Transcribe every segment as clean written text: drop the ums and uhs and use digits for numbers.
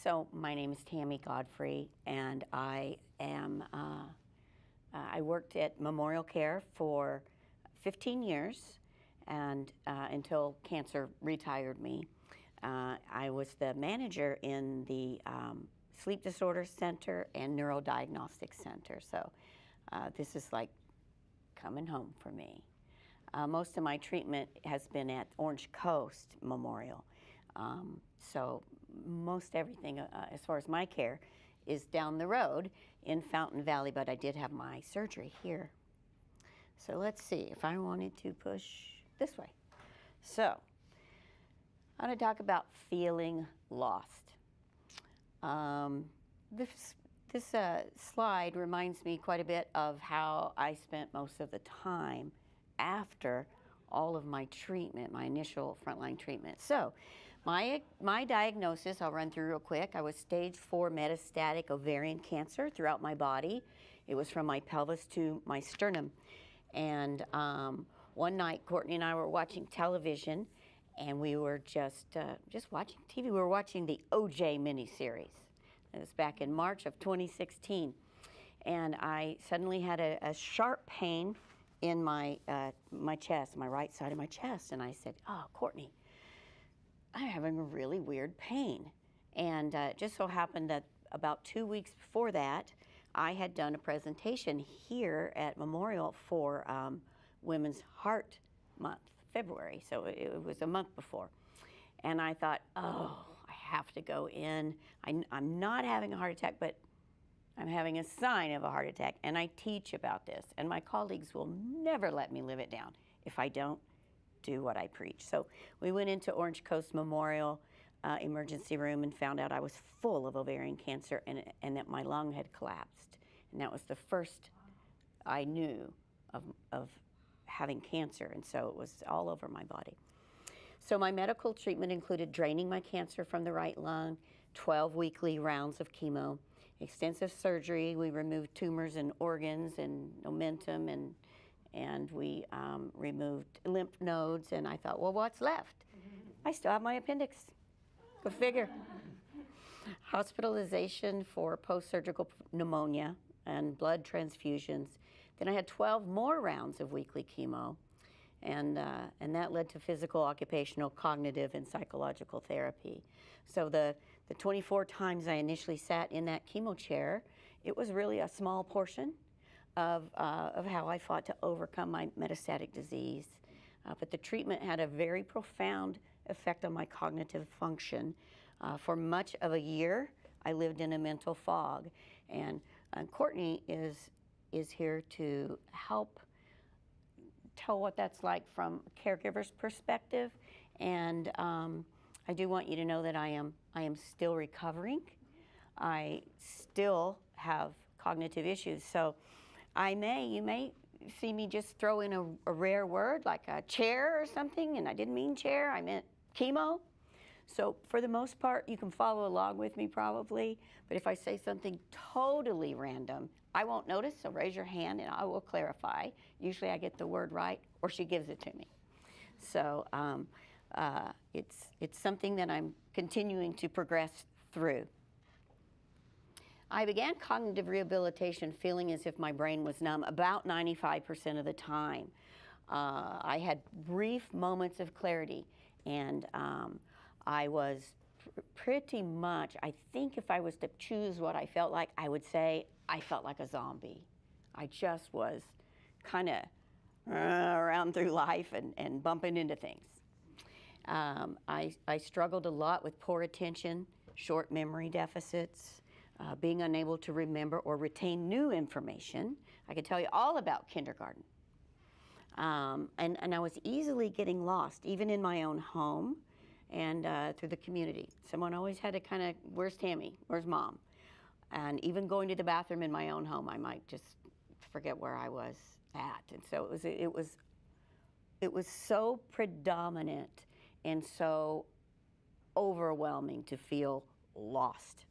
So my name is Tammy Godfrey, and I am, I worked at Memorial Care for 15 years and until cancer retired me. I was the manager in the Sleep Disorder Center and Neurodiagnostic Center. So this is like coming home for me. Most of my treatment has been at Orange Coast Memorial. So most everything as far as my care is down the road in Fountain Valley, but I did have my surgery here. So let's see if I wanted to push this way. So I'm going to talk about feeling lost. This slide reminds me quite a bit of how I spent most of the time after all of my treatment, my initial frontline treatment. So my diagnosis, I'll run through real quick. I was stage 4 metastatic ovarian cancer throughout my body. It was from my pelvis to my sternum. And one night, Courtney and I were watching television, and we were just watching TV. We were watching the OJ miniseries. It was back in March of 2016. And I suddenly had a sharp pain in my chest, my right side of my chest. And I said, "Oh, Courtney, I'm having a really weird pain." And it just so happened that about 2 weeks before that, I had done a presentation here at Memorial for Women's Heart Month, February. So it was a month before. And I thought, oh, I have to go in. I'm not having a heart attack, but I'm having a sign of a heart attack. And I teach about this. And my colleagues will never let me live it down if I don't do what I preach. So we went into Orange Coast Memorial emergency room and found out I was full of ovarian cancer and that my lung had collapsed. And that was the first I knew of having cancer. And so it was all over my body. So my medical treatment included draining my cancer from the right lung, 12 weekly rounds of chemo, extensive surgery. We removed tumors and organs and omentum, and we removed lymph nodes. And I thought, well, what's left? I still have my appendix. Go figure. Hospitalization for post-surgical pneumonia and blood transfusions. Then I had 12 more rounds of weekly chemo. And that led to physical, occupational, cognitive, and psychological therapy. So the 24 times I initially sat in that chemo chair, it was really a small portion of how I fought to overcome my metastatic disease. But the treatment had a very profound effect on my cognitive function. For much of a year, I lived in a mental fog. And Courtney is here to help tell what that's like from a caregiver's perspective. And I do want you to know that I am still recovering. I still have cognitive issues. So you may see me just throw in a rare word like a chair or something, and I didn't mean chair, I meant chemo. So for the most part, you can follow along with me probably, but if I say something totally random, I won't notice, so raise your hand and I will clarify. Usually I get the word right, or she gives it to me. So it's something that I'm continuing to progress through. I began cognitive rehabilitation feeling as if my brain was numb about 95% of the time. I had brief moments of clarity, and I was pretty much, I think if I was to choose what I felt like, I would say I felt like a zombie. I just was kind of around through life and bumping into things. I struggled a lot with poor attention, short memory deficits, being unable to remember or retain new information. I could tell you all about kindergarten. And I was easily getting lost, even in my own home and through the community. Someone always had to kind of, where's Tammy? Where's Mom? And even going to the bathroom in my own home, I might just forget where I was at. And so it was so predominant and so overwhelming to feel lost.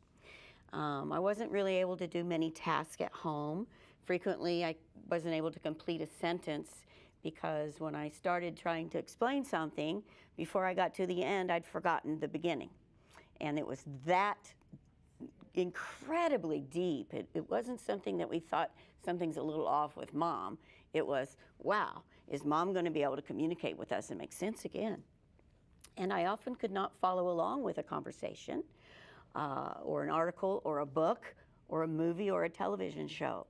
I wasn't really able to do many tasks at home. Frequently, I wasn't able to complete a sentence because when I started trying to explain something, before I got to the end, I'd forgotten the beginning. And it was that incredibly deep. It wasn't something that we thought something's a little off with Mom. It was, wow, is Mom going to be able to communicate with us and make sense again? And I often could not follow along with a conversation or an article or a book or a movie or a television show.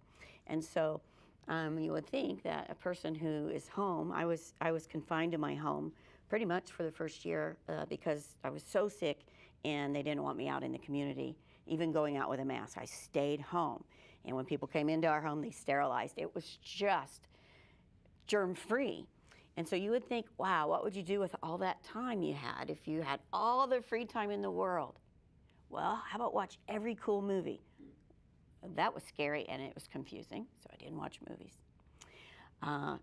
And so you would think that a person who is home, I was confined to my home pretty much for the first year because I was so sick and they didn't want me out in the community, even going out with a mask. I stayed home. And when people came into our home, they sterilized. It was just germ-free. And so you would think, wow, what would you do with all that time you had if you had all the free time in the world? Well, how about watch every cool movie? That was scary and it was confusing, so I didn't watch movies.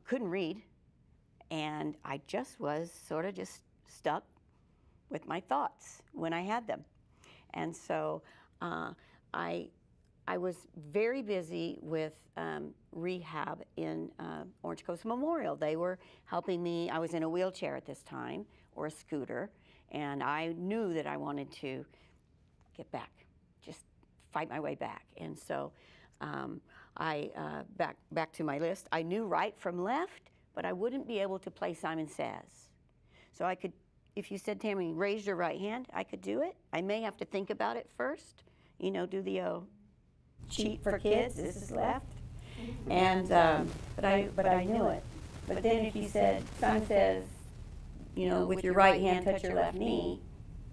Couldn't read, and I just was sort of just stuck with my thoughts when I had them. And so I was very busy with rehab in Orange Coast Memorial. They were helping me. I was in a wheelchair at this time, or a scooter, and I knew that I wanted to get back, just fight my way back. And so back to my list. I knew right from left, but I wouldn't be able to play Simon Says. So I could, if you said, Tammy, raise your right hand, I could do it. I may have to think about it first, you know, do the cheat for kids, this is left. And, but I knew it. But then if you said, Simon Says, you know, with your right hand, touch your left knee,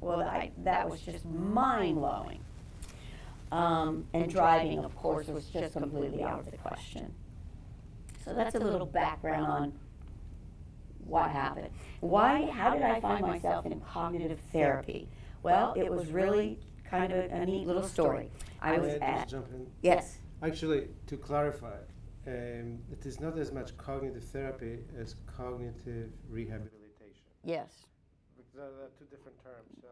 well, that was just mind-blowing. And driving, of course, was just completely out of the question. So that's a little background on what happened. How did I find myself in cognitive therapy? Well, it was really kind of a neat little story. I was just jump in? Yes. Actually, to clarify, it is not as much cognitive therapy as cognitive rehabilitation. Yes. Because they're two different terms.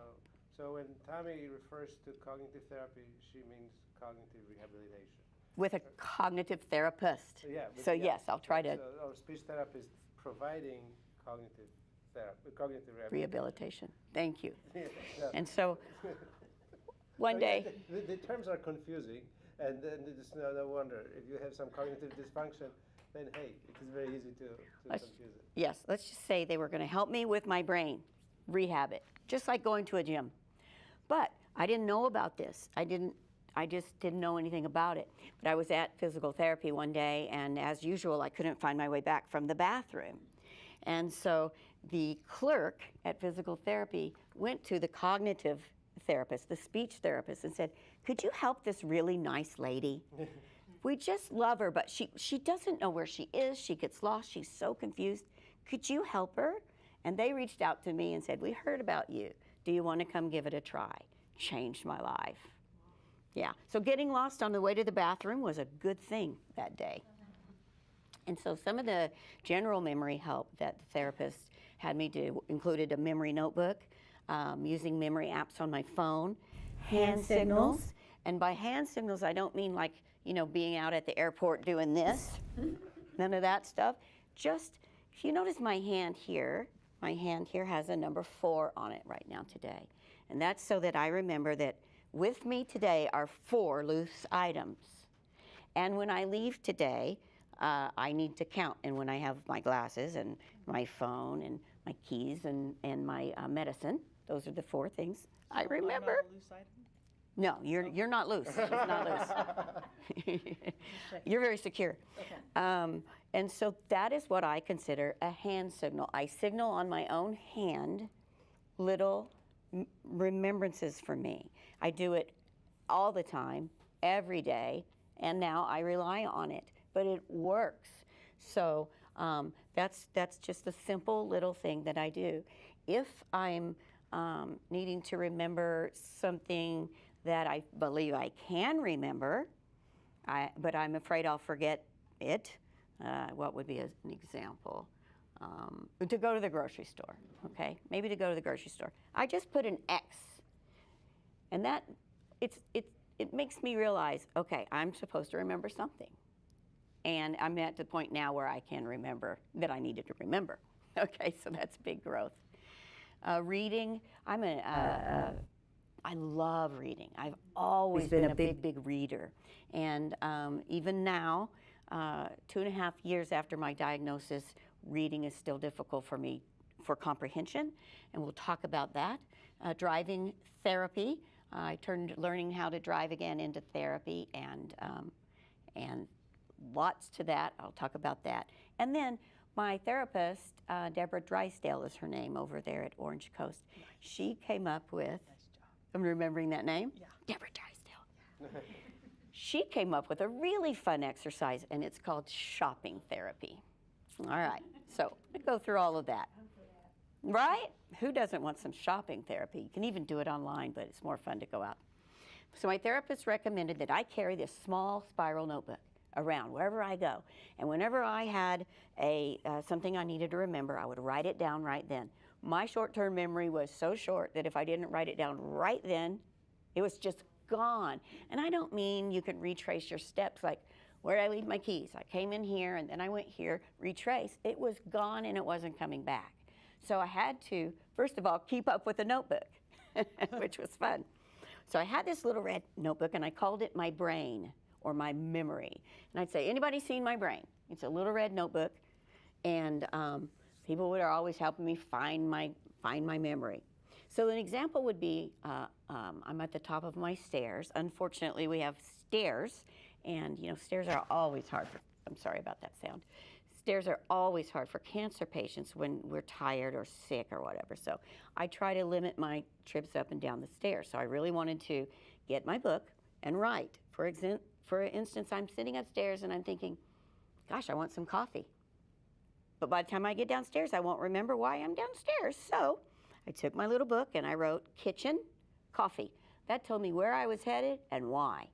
So when Tammy refers to cognitive therapy, she means cognitive rehabilitation. With a cognitive therapist. Yeah. So yes, I'll try to. So our speech therapist providing cognitive therapy, cognitive Rehabilitation. Thank you. Yeah. And so one day. The terms are confusing, and it's no wonder. If you have some cognitive dysfunction, then hey, it is very easy to confuse it. Yes, let's just say they were going to help me with my brain, rehab it, just like going to a gym. But I didn't know about this. I just didn't know anything about it. But I was at physical therapy one day, and as usual, I couldn't find my way back from the bathroom. And so the clerk at physical therapy went to the cognitive therapist, the speech therapist, and said, could you help this really nice lady? We just love her, but she doesn't know where she is. She gets lost. She's so confused. Could you help her? And they reached out to me and said, we heard about you. Do you want to come give it a try? Changed my life. Yeah, so getting lost on the way to the bathroom was a good thing that day. And so some of the general memory help that the therapist had me do included a memory notebook, using memory apps on my phone, hand signals. And by hand signals, I don't mean like, you know, being out at the airport doing this, none of that stuff. Just, if you notice my hand here has a number 4 on it right now today. And that's so that I remember that with me today are 4 loose items. And when I leave today, I need to count. And when I have my glasses and my phone and my keys and my medicine, those are the 4 things I remember. Not a loose item? No, you're not loose. It's not loose. You're very secure. Okay. And so that is what I consider a hand signal. I signal on my own hand little remembrances for me. I do it all the time, every day, and now I rely on it. But it works. So that's just a simple little thing that I do. If I'm needing to remember something that I believe I can remember, but I'm afraid I'll forget it, what would be an example? To go to the grocery store, okay? Maybe to go to the grocery store. I just put an X, and that, it makes me realize, okay, I'm supposed to remember something. And I'm at the point now where I can remember that I needed to remember. Okay, so that's big growth. Reading, I'm a I love reading. I've always been a big reader. And even now, 2.5 years after my diagnosis, reading is still difficult for me for comprehension, and we'll talk about that. Driving therapy. I turned learning how to drive again into therapy, and lots to that. I'll talk about that. And then my therapist, Deborah Drysdale is her name over there at Orange Coast. Nice. She came up with, nice job. I'm remembering that name? Yeah. Deborah Drysdale. She came up with a really fun exercise, and it's called shopping therapy. All right, so I go through all of that. Right? Who doesn't want some shopping therapy? You can even do it online, but it's more fun to go out. So my therapist recommended that I carry this small spiral notebook around wherever I go. And whenever I had something I needed to remember, I would write it down right then. My short-term memory was so short that if I didn't write it down right then, it was just gone. And I don't mean you can retrace your steps like, where did I leave my keys? I came in here and then I went here, retrace. It was gone and it wasn't coming back. So I had to, first of all, keep up with the notebook, which was fun. So I had this little red notebook, and I called it my brain, or my memory. And I'd say, anybody seen my brain? It's a little red notebook, and people were always helping me find my memory. So an example would be, I'm at the top of my stairs. Unfortunately, we have stairs, and stairs are always hard for, I'm sorry about that sound. Stairs are always hard for cancer patients when we're tired or sick or whatever. So I try to limit my trips up and down the stairs. So I really wanted to get my book and write. For instance, I'm sitting upstairs and I'm thinking, gosh, I want some coffee. But by the time I get downstairs, I won't remember why I'm downstairs. So I took my little book and I wrote kitchen, coffee. That told me where I was headed and why.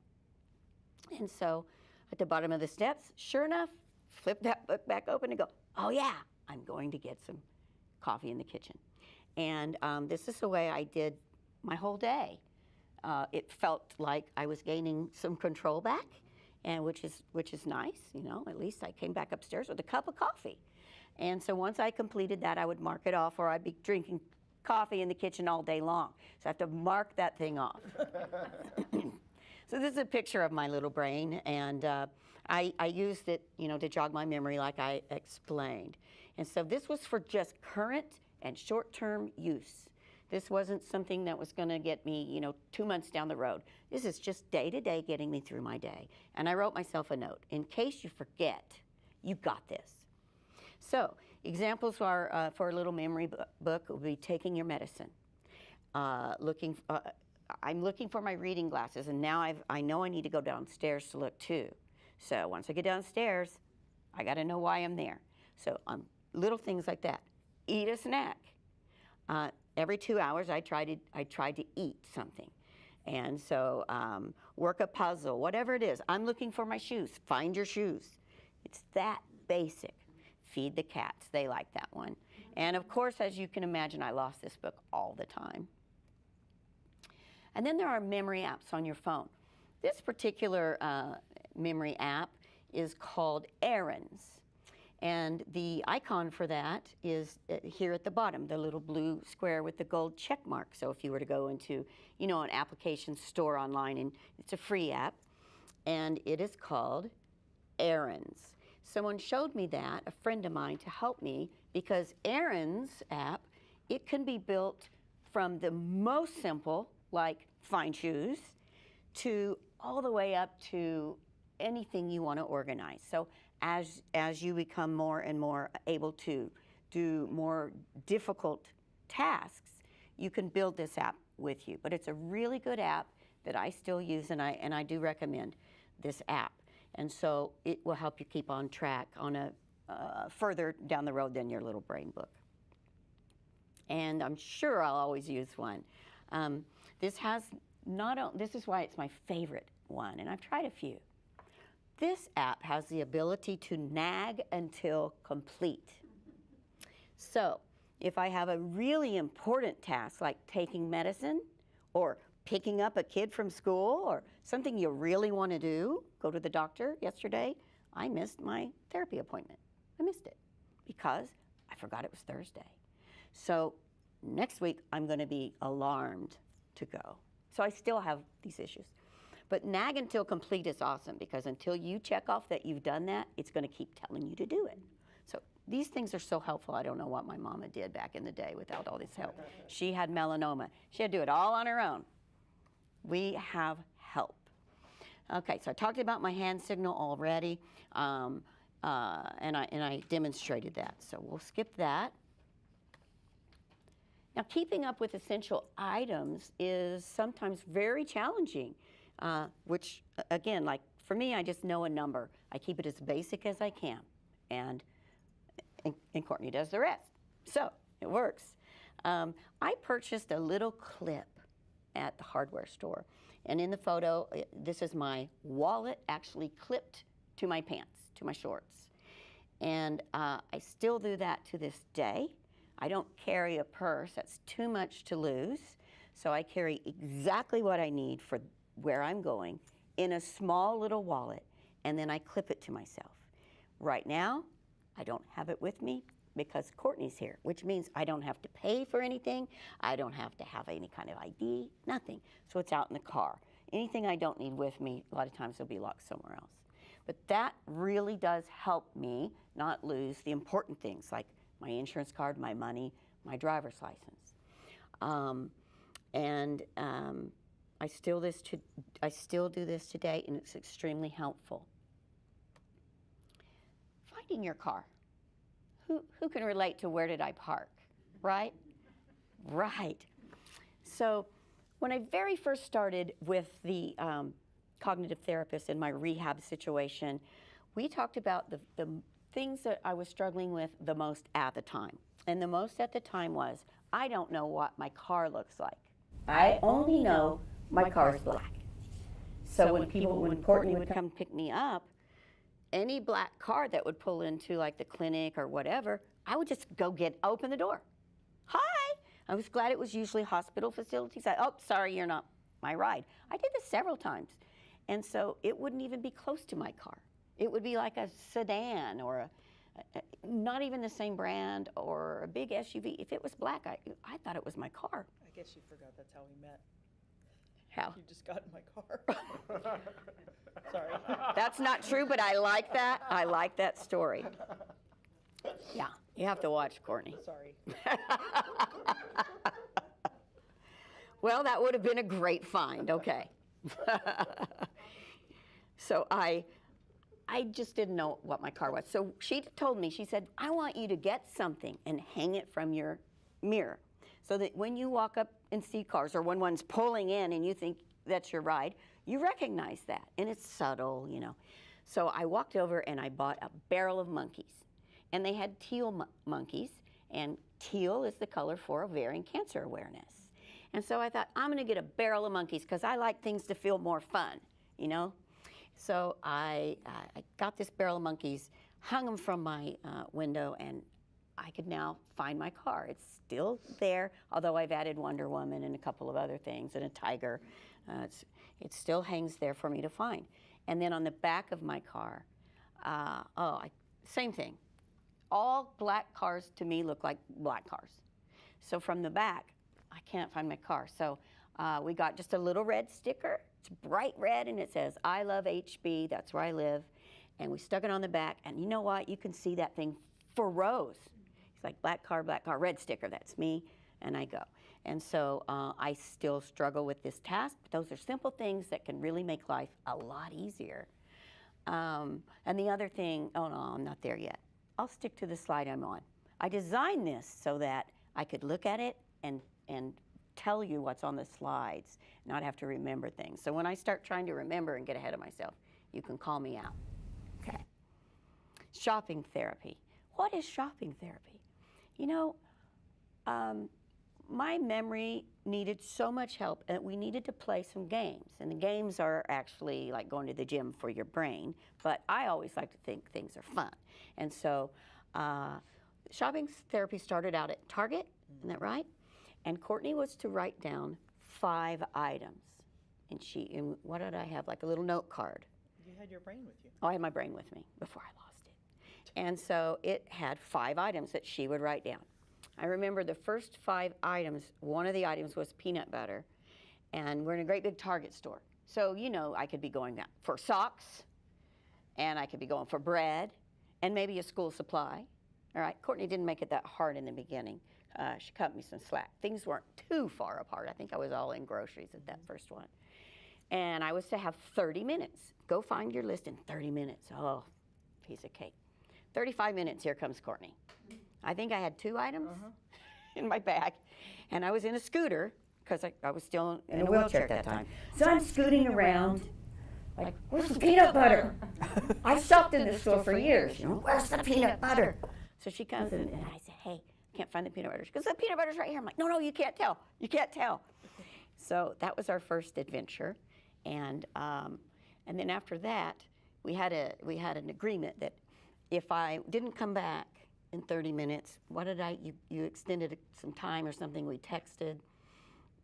And so at the bottom of the steps, sure enough, flip that book back open and go, oh yeah, I'm going to get some coffee in the kitchen. And this is the way I did my whole day. It felt like I was gaining some control back, and which is nice, at least I came back upstairs with a cup of coffee. And so once I completed that, I would mark it off, or I'd be drinking coffee in the kitchen all day long. So I have to mark that thing off. So this is a picture of my little brain, and I used it, to jog my memory like I explained. And so this was for just current and short-term use. This wasn't something that was going to get me, 2 months down the road. This is just day-to-day getting me through my day. And I wrote myself a note. In case you forget, you got this. So examples are, for a little memory book would be taking your medicine. I'm looking for my reading glasses, and now I know I need to go downstairs to look too. So once I get downstairs, I got to know why I'm there. So little things like that. Eat a snack. Every 2 hours, I tried to eat something. And so work a puzzle, whatever it is. I'm looking for my shoes. Find your shoes. It's that basic. Feed the cats. They like that one. And of course, as you can imagine, I lost this book all the time. And then there are memory apps on your phone. This particular memory app is called Errands. And the icon for that is here at the bottom, the little blue square with the gold check mark. So if you were to go into, an application store online, and it's a free app, and it is called Errands. Someone showed me that, a friend of mine, to help me, because Errands app, it can be built from the most simple, like find shoes, to all the way up to anything you want to organize. So as you become more and more able to do more difficult tasks, you can build this app with you. But it's a really good app that I still use, and I do recommend this app. And so it will help you keep on track on a further down the road than your little brain book. And I'm sure I'll always use one. This is why it's my favorite one, and I've tried a few. This app has the ability to nag until complete. So if I have a really important task like taking medicine or picking up a kid from school or something you really want to do, go to the doctor yesterday, I missed my therapy appointment. I missed it because I forgot it was Thursday. So next week I'm going to be alarmed to go. So I still have these issues. But nag until complete is awesome, because until you check off that you've done that, it's going to keep telling you to do it. So these things are so helpful. I don't know what my mama did back in the day without all this help. She had melanoma. She had to do it all on her own. We have help. Okay, so I talked about my hand signal already, and I demonstrated that. So we'll skip that. Now, keeping up with essential items is sometimes very challenging, which, again, like for me, I just know a number. I keep it as basic as I can, and Courtney does the rest. So it works. I purchased a little clip at the hardware store, and in the photo, this is my wallet actually clipped to my pants, to my shorts. And I still do that to this day. I don't carry a purse. That's too much to lose. So I carry exactly what I need for where I'm going in a small little wallet, and then I clip it to myself. Right now, I don't have it with me because Courtney's here, which means I don't have to pay for anything. I don't have to have any kind of ID, nothing. So it's out in the car. Anything I don't need with me, a lot of times will be locked somewhere else. But that really does help me not lose the important things like my insurance card, my money, my driver's license. I still do this today, and it's extremely helpful. Finding your car. Who can relate to where did I park, right? Right. So when I very first started with the cognitive therapist in my rehab situation, we talked about the things that I was struggling with the most at the time. And the most at the time was, I don't know what my car looks like. I only know my car is black. So when Courtney would come pick me up, any black car that would pull into like the clinic or whatever, I would just go open the door. Hi! I was glad it was usually hospital facilities. Oh, sorry, you're not my ride. I did this several times. And so it wouldn't even be close to my car. It would be like a sedan or not even the same brand, or a big SUV. If it was black, I thought it was my car. I guess you forgot that's how we met. How? You just got in my car. Sorry. That's not true, but I like that. I like that story. Yeah, you have to watch, Courtney. Sorry. Well, that would have been a great find. Okay. So I just didn't know what my car was. So she told me, she said, I want you to get something and hang it from your mirror so that when you walk up and see cars, or when one's pulling in and you think that's your ride, you recognize that. And it's subtle, you know. So I walked over and I bought a barrel of monkeys. And they had teal monkeys, and teal is the color for ovarian cancer awareness. And so I thought, I'm going to get a barrel of monkeys because I like things to feel more fun, you know. So I got this barrel of monkeys, hung them from my window, and I could now find my car. It's still there, although I've added Wonder Woman and a couple of other things, and a tiger. It still hangs there for me to find. And then on the back of my car, same thing. All black cars to me look like black cars. So from the back, I can't find my car. So we got just a little red sticker. It's bright red, and it says, I love HB, that's where I live. And we stuck it on the back, and you know what? You can see that thing for rows. It's like black car, red sticker, that's me, and I go. And so I still struggle with this task, but those are simple things that can really make life a lot easier. And the other thing, oh no, I'm not there yet. I'll stick to the slide I'm on. I designed this so that I could look at it and tell you what's on the slides, not have to remember things. So when I start trying to remember and get ahead of myself, you can call me out. Okay. Shopping therapy. What is shopping therapy? You know, my memory needed so much help that we needed to play some games. And the games are actually like going to the gym for your brain, but I always like to think things are fun. And so shopping therapy started out at Target, isn't that right? And Courtney was to write down 5 items. And what did I have? Like a little note card. You had your brain with you. Oh, I had my brain with me before I lost it. And so it had 5 items that she would write down. I remember the first 5 items, one of the items was peanut butter, and we're in a great big Target store. So, you know, I could be going out for socks, and I could be going for bread, and maybe a school supply. All right, Courtney didn't make it that hard in the beginning. She cut me some slack. Things weren't too far apart. I think I was all in groceries at that first one. And I was to have 30 minutes. Go find your list in 30 minutes. Oh, piece of cake. 35 minutes, here comes Courtney. I think I had 2 items in my bag, and I was in a scooter, because I was still in a wheelchair at that time. So I'm scooting around, like, where's the peanut butter? I shopped in this store for years, you know, where's the peanut butter? So she comes in, and I said, hey, can't find the peanut butter. She goes, the peanut butter's right here. I'm like, no, you can't tell. You can't tell. So that was our first adventure. And then after that, we had an agreement that if I didn't come back in 30 minutes, you extended some time or something, we texted.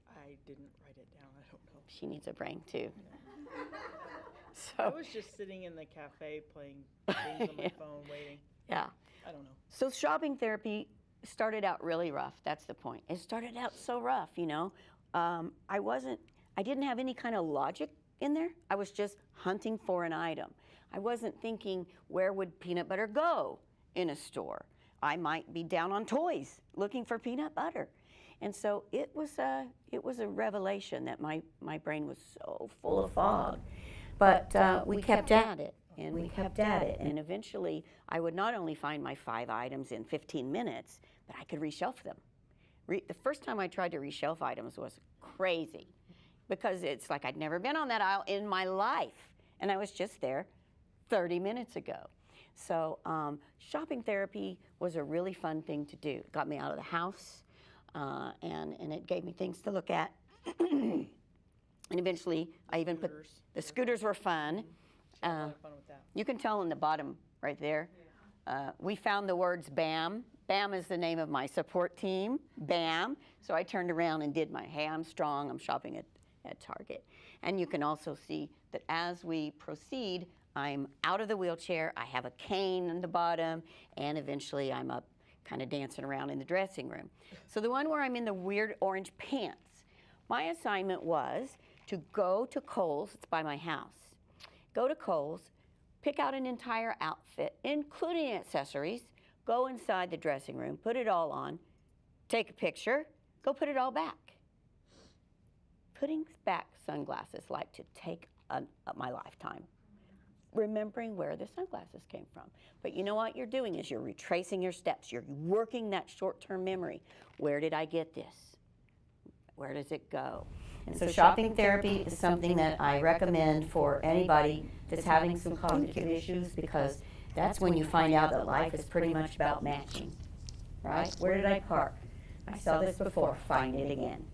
I didn't write it down, I don't know. She needs a brain too. I So, was just sitting in the cafe playing games on my phone, waiting. yeah. I don't know. So shopping therapy started out really rough. That's the point. It started out so rough, you know. I didn't have any kind of logic in there. I was just hunting for an item. I wasn't thinking, where would peanut butter go in a store? I might be down on toys looking for peanut butter. And so it was a revelation that my brain was so full of fog. But we kept at it, and we kept at it. And eventually, I would not only find my 5 items in 15 minutes, but I could reshelf them. The first time I tried to reshelf items was crazy, because it's like I'd never been on that aisle in my life, and I was just there 30 minutes ago. So shopping therapy was a really fun thing to do. It got me out of the house, and it gave me things to look at. And eventually, I even put, the scooters were fun. A lot of fun with that. You can tell in the bottom right there. We found the words BAM. BAM is the name of my support team, BAM. So I turned around and did my, hey, I'm strong, I'm shopping at Target. And you can also see that as we proceed, I'm out of the wheelchair, I have a cane in the bottom, and eventually I'm up kind of dancing around in the dressing room. So the one where I'm in the weird orange pants, my assignment was to go to Kohl's, it's by my house, go to Kohl's, pick out an entire outfit, including accessories, go inside the dressing room, put it all on, take a picture, go put it all back. Putting back sunglasses like to take my lifetime. Remembering where the sunglasses came from. But you know what you're doing is you're retracing your steps. You're working that short-term memory. Where did I get this? Where does it go? And so shopping therapy is something that I recommend for anybody that's having some cognitive issues, because that's when you find out that life is pretty much about matching, right? Where did I park? I saw this before, find it again.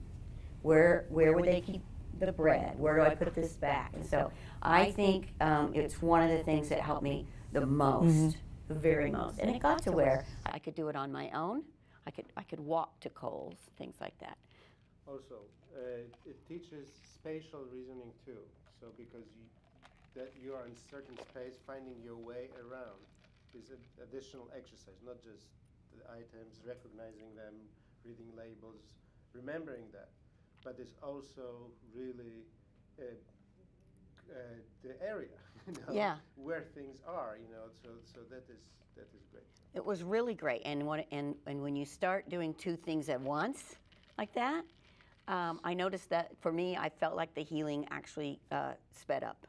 Where would they keep the bread? Where do I put this back? And so I think it's one of the things that helped me the most, the very most. And it got to where I could do it on my own. I could walk to Kohl's, things like that. Also, it teaches spatial reasoning too. So because you are in certain space, finding your way around is an additional exercise, not just the items, recognizing them, reading labels, remembering that, but it's also really the area, you know, Yeah. where things are, you know. So that is great. It was really great, and when you start doing 2 things at once like that, I noticed that for me, I felt like the healing actually sped up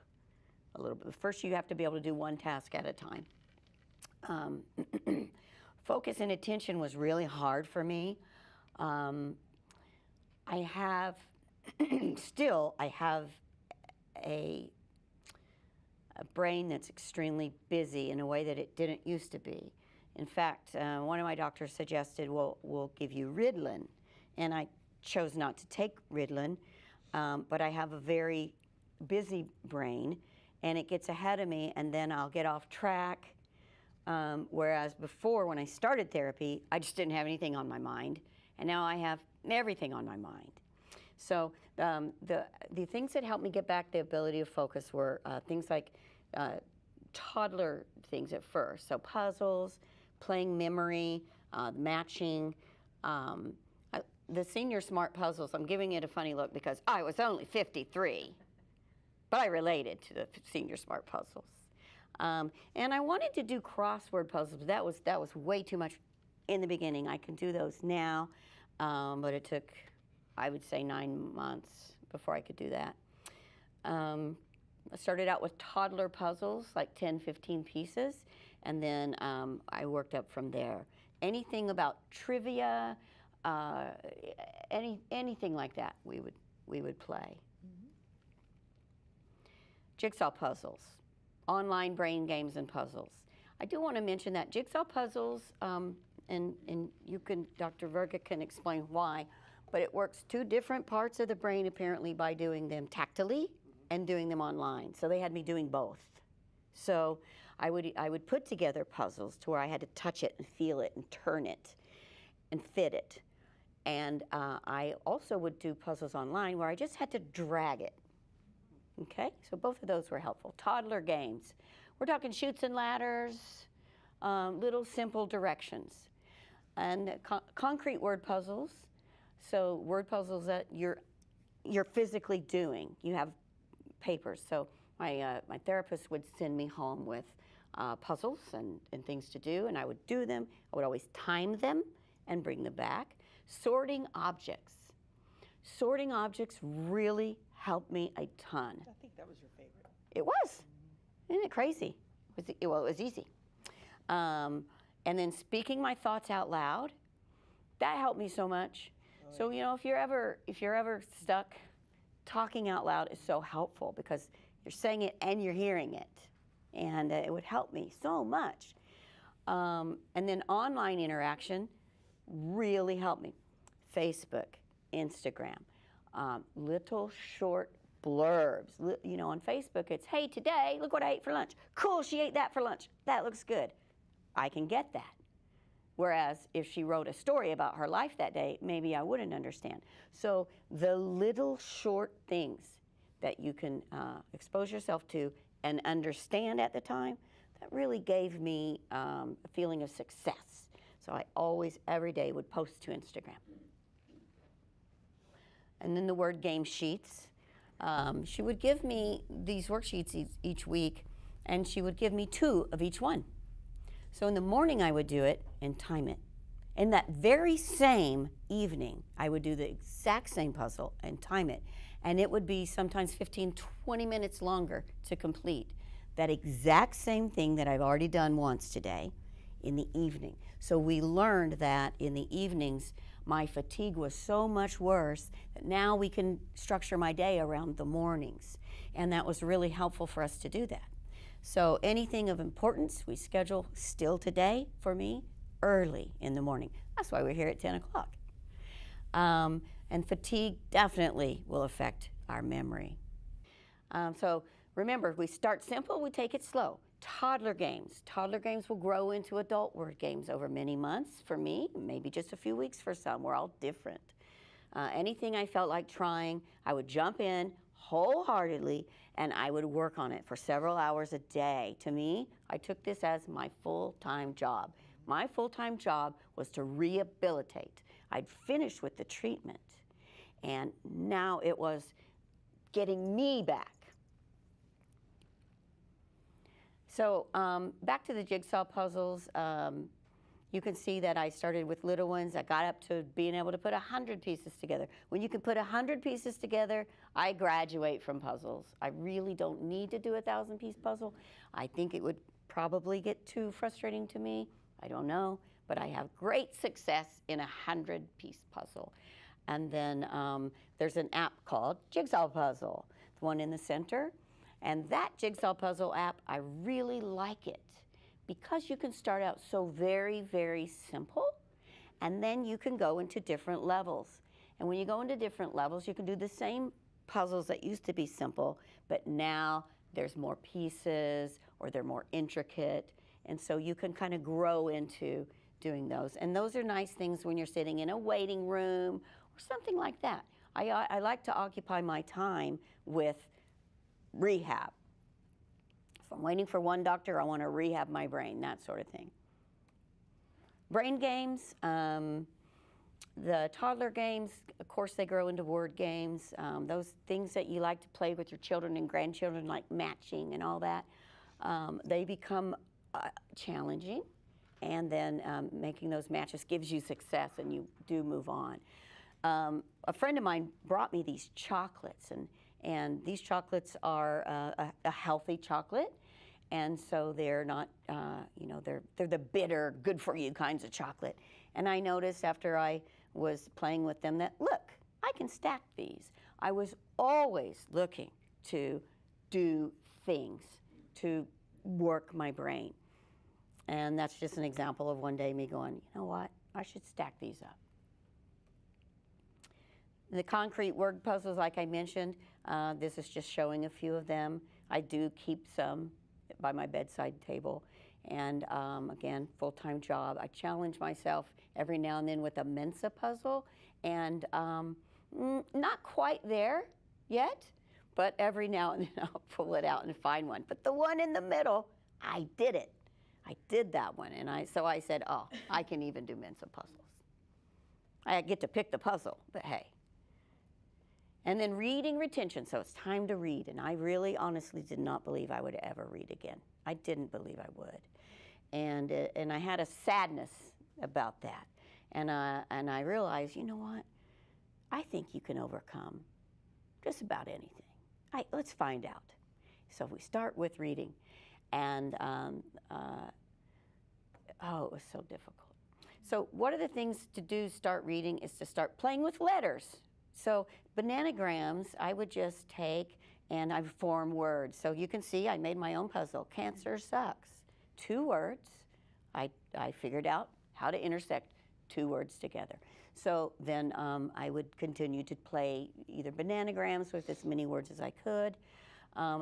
a little bit. First, you have to be able to do one task at a time. Focus and attention was really hard for me. I have I have a brain that's extremely busy in a way that it didn't used to be. In fact, one of my doctors suggested, well, we'll give you Ritalin, and I chose not to take Ritalin, but I have a very busy brain, and it gets ahead of me, and then I'll get off track. Whereas before, when I started therapy, I just didn't have anything on my mind, and now I have everything on my mind. So the things that helped me get back the ability to focus were things like toddler things at first. So puzzles, playing memory, matching. the Senior Smart Puzzles, I'm giving it a funny look because I was only 53, but I related to the Senior Smart Puzzles. And I wanted to do crossword puzzles, but that was way too much in the beginning. I can do those now, but it took, I would say, 9 months before I could do that. I started out with toddler puzzles, like 10, 15 pieces, and then I worked up from there. Anything about trivia, anything like that, we would play. Mm-hmm. Jigsaw puzzles, online brain games and puzzles. I do want to mention that jigsaw puzzles, and you can, Dr. Verga can explain why, but it works 2 different parts of the brain apparently by doing them tactily and doing them online. So they had me doing both. So I would put together puzzles to where I had to touch it and feel it and turn it and fit it. And I also would do puzzles online where I just had to drag it. Okay, so both of those were helpful. Toddler games. We're talking chutes and ladders, little simple directions. And concrete word puzzles. So word puzzles that you're physically doing. You have papers. So my therapist would send me home with puzzles and things to do, and I would do them. I would always time them and bring them back. Sorting objects. Sorting objects really helped me a ton. I think that was your favorite. It was. Isn't it crazy? It was easy. And then speaking my thoughts out loud, that helped me so much. So, you know, if you're ever stuck, talking out loud is so helpful because you're saying it and you're hearing it. And it would help me so much. And then online interaction really helped me. Facebook, Instagram, little short blurbs. You know, on Facebook it's, hey, today, look what I ate for lunch. Cool, she ate that for lunch. That looks good. I can get that. Whereas if she wrote a story about her life that day, maybe I wouldn't understand. So the little short things that you can expose yourself to and understand at the time, that really gave me a feeling of success. So I always, every day, would post to Instagram. And then the word game sheets. She would give me these worksheets each week, and she would give me 2 of each one. So in the morning I would do it and time it. In that very same evening, I would do the exact same puzzle and time it. And it would be sometimes 15, 20 minutes longer to complete that exact same thing that I've already done once today in the evening. So we learned that in the evenings, my fatigue was so much worse that now we can structure my day around the mornings. And that was really helpful for us to do that. So anything of importance, we schedule still today for me early in the morning. That's why we're here at 10 o'clock. And fatigue definitely will affect our memory. So remember, we start simple, we take it slow. Toddler games. Toddler games will grow into adult word games over many months for me, maybe just a few weeks for some. We're all different. Anything I felt like trying, I would jump in wholeheartedly and I would work on it for several hours a day. To me, I took this as my full-time job. My full-time job was to rehabilitate. I'd finished with the treatment, and now it was getting me back. So back to the jigsaw puzzles. You can see that I started with little ones. I got up to being able to put 100 pieces together. When you can put 100 pieces together, I graduate from puzzles. I really don't need to do a 1,000-piece puzzle. I think it would probably get too frustrating to me. I don't know, but I have great success in a 100-piece puzzle. And then there's an app called Jigsaw Puzzle, the one in the center. And that Jigsaw Puzzle app, I really like it because you can start out so very, very simple, and then you can go into different levels. And when you go into different levels, you can do the same puzzles that used to be simple, but now there's more pieces or they're more intricate. And so you can kind of grow into doing those. And those are nice things when you're sitting in a waiting room or something like that. I like to occupy my time with rehab. If I'm waiting for one doctor, I want to rehab my brain, that sort of thing. Brain games, The toddler games, of course, they grow into word games. Those things that you like to play with your children and grandchildren, like matching and all that, they become challenging. And then making those matches gives you success, and you do move on. A friend of mine brought me these chocolates, and these chocolates are a healthy chocolate, and so they're not, they're the bitter, good for you kinds of chocolate. And I noticed after I was playing with them that, look, I can stack these. I was always looking to do things, to work my brain. And that's just an example of one day me going, you know what, I should stack these up. The concrete word puzzles, like I mentioned, this is just showing a few of them. I do keep some by my bedside table. And again, full-time job. I challenge myself every now and then with a Mensa puzzle. And not quite there yet, but every now and then I'll pull it out and find one. But the one in the middle, I did it. I did that one. And so I said, oh, I can even do Mensa puzzles. I get to pick the puzzle, but hey. And then reading retention, so it's time to read. And I really honestly did not believe I would ever read again. I didn't believe I would. And I had a sadness about that. And I realized, you know what? I think you can overcome just about anything. Let's find out. So we start with reading. And it was so difficult. So one of the things to do, start reading, is to start playing with letters. So bananagrams, I would just take and I would form words. So you can see I made my own puzzle. Cancer sucks. 2 words. I figured out how to intersect 2 words together. So then I would continue to play either bananagrams with as many words as I could.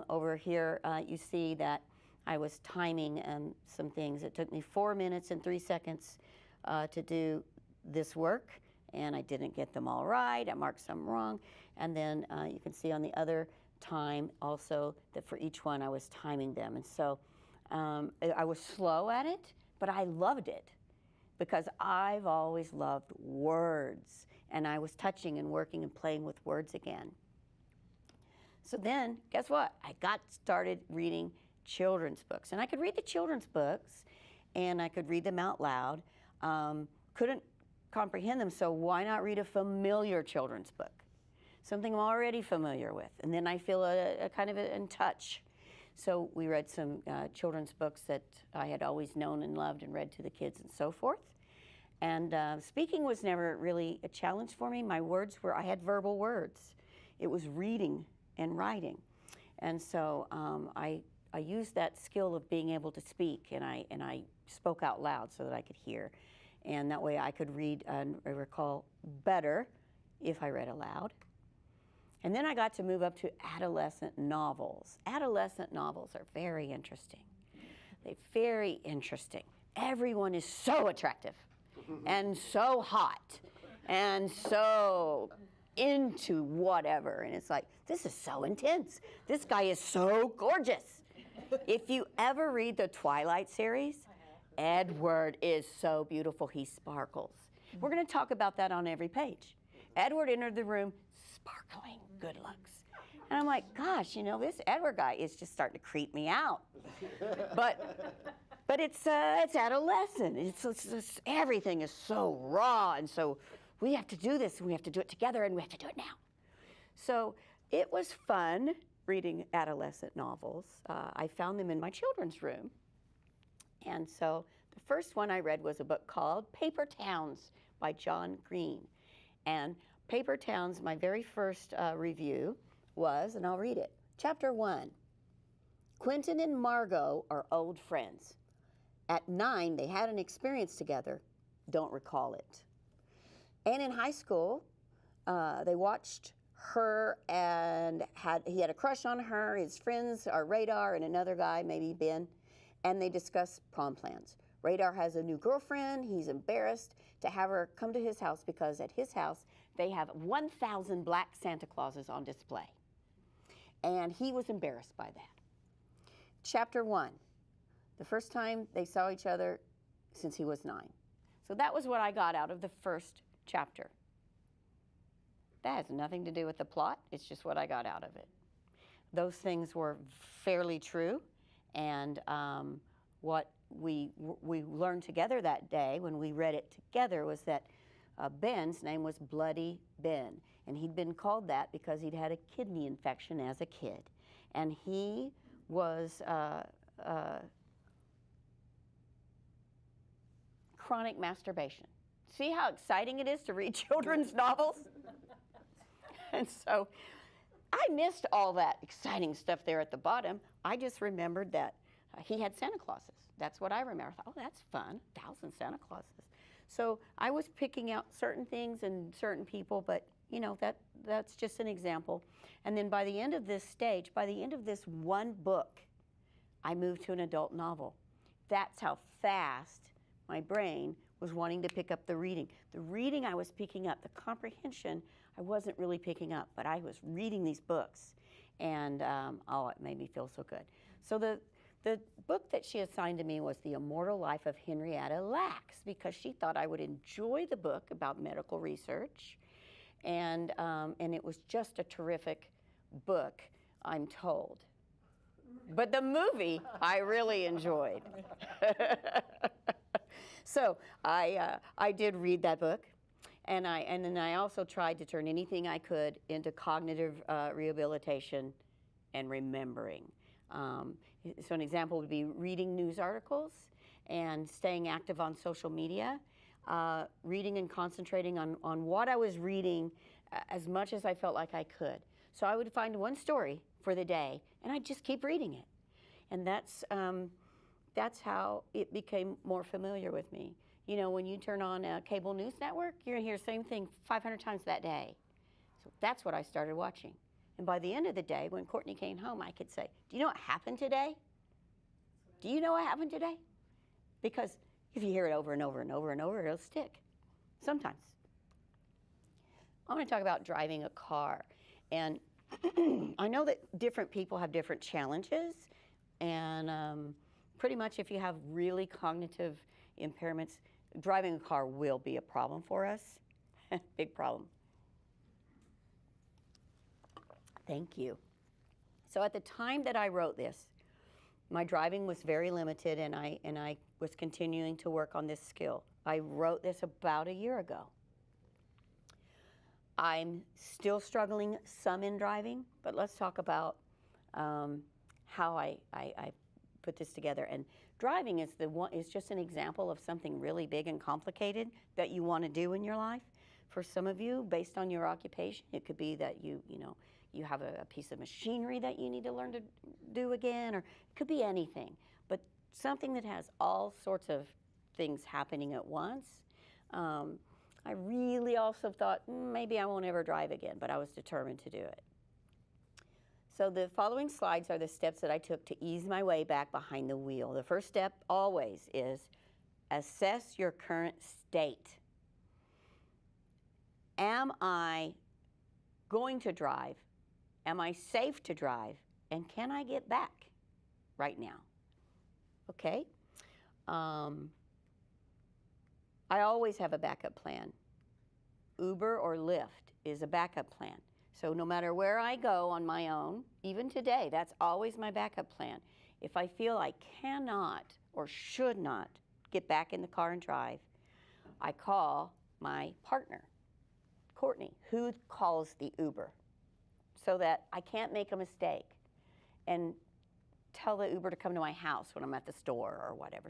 Over here you see that I was timing some things. It took me 4 minutes and 3 seconds to do this work, and I didn't get them all right. I marked some wrong. And then you can see on the other time also that for each one I was timing them. And so I was slow at it, but I loved it because I've always loved words. And I was touching and working and playing with words again. So then, guess what? I got started reading children's books. And I could read the children's books, and I could read them out loud. Couldn't comprehend them, so why not read a familiar children's book? Something I'm already familiar with. And then I feel a kind of in touch. So we read some children's books that I had always known and loved and read to the kids and so forth. And speaking was never really a challenge for me. My words were, I had verbal words. It was reading and writing. And so I used that skill of being able to speak, and I spoke out loud so that I could hear. And that way I could read and recall better if I read aloud. And then I got to move up to adolescent novels. Adolescent novels are very interesting. They're very interesting. Everyone is so attractive and so hot and so into whatever. And it's like, this is so intense. This guy is so gorgeous. If you ever read the Twilight series, Edward is so beautiful. He sparkles. We're going to talk about that on every page. Edward entered the room sparkling, good looks. And I'm like, gosh, you know, this Edward guy is just starting to creep me out. But it's adolescent. It's everything is so raw, and so we have to do this, and we have to do it together, and we have to do it now. So it was fun reading adolescent novels. I found them in my children's room. And so the first one I read was a book called Paper Towns by John Green. And Paper Towns, my very first review was, and I'll read it, Chapter 1. Quentin and Margot are old friends. At 9, they had an experience together. Don't recall it. And in high school, they watched her, and he had a crush on her. His friends are Radar and another guy, maybe Ben, and they discuss prom plans. Radar has a new girlfriend. He's embarrassed to have her come to his house because at his house they have 1,000 black Santa Clauses on display. And he was embarrassed by that. Chapter 1, the first time they saw each other since he was 9. So that was what I got out of the first chapter. That has nothing to do with the plot. It's just what I got out of it. Those things were fairly true, and what we learned together that day when we read it together was that Ben's name was Bloody Ben, and he'd been called that because he'd had a kidney infection as a kid, and he was chronic masturbation. See how exciting it is to read children's novels? And so I missed all that exciting stuff there at the bottom. I just remembered that he had Santa Clauses. That's what I remember. I thought, oh, that's fun, 1,000 Santa Clauses. So I was picking out certain things and certain people, but you know, that's just an example. And then by the end of this stage, by the end of this one book, I moved to an adult novel. That's how fast my brain was wanting to pick up the reading. The reading I was picking up, the comprehension, I wasn't really picking up, but I was reading these books, and oh, it made me feel so good. So the book that she assigned to me was The Immortal Life of Henrietta Lacks, because she thought I would enjoy the book about medical research, and it was just a terrific book, I'm told. But the movie I really enjoyed. So I did read that book, and then I also tried to turn anything I could into cognitive rehabilitation and remembering. So an example would be reading news articles and staying active on social media, reading and concentrating on what I was reading as much as I felt like I could. So I would find one story for the day, and I'd just keep reading it. And that's how it became more familiar with me. You know, when you turn on a cable news network, you're gonna hear the same thing 500 times that day. So that's what I started watching. And by the end of the day, when Courtney came home, I could say, do you know what happened today? Do you know what happened today? Because if you hear it over and over and over and over, it'll stick, sometimes. I want to talk about driving a car. And I know that different people have different challenges, and pretty much if you have really cognitive impairments, driving a car will be a problem for us. Big problem. Thank you. So at the time that I wrote this, my driving was very limited, and I was continuing to work on this skill. I wrote this about a year ago. I'm still struggling some in driving, but let's talk about how I put this together. And driving is just an example of something really big and complicated that you want to do in your life. For some of you, based on your occupation, it could be that you have a piece of machinery that you need to learn to do again, or it could be anything, but something that has all sorts of things happening at once. I really also thought, maybe I won't ever drive again, but I was determined to do it. So the following slides are the steps that I took to ease my way back behind the wheel. The first step always is assess your current state. Am I going to drive? Am I safe to drive? And can I get back right now? Okay. I always have a backup plan. Uber or Lyft is a backup plan. So no matter where I go on my own, even today, that's always my backup plan. If I feel I cannot or should not get back in the car and drive, I call my partner, Courtney, who calls the Uber, so that I can't make a mistake and tell the Uber to come to my house when I'm at the store or whatever.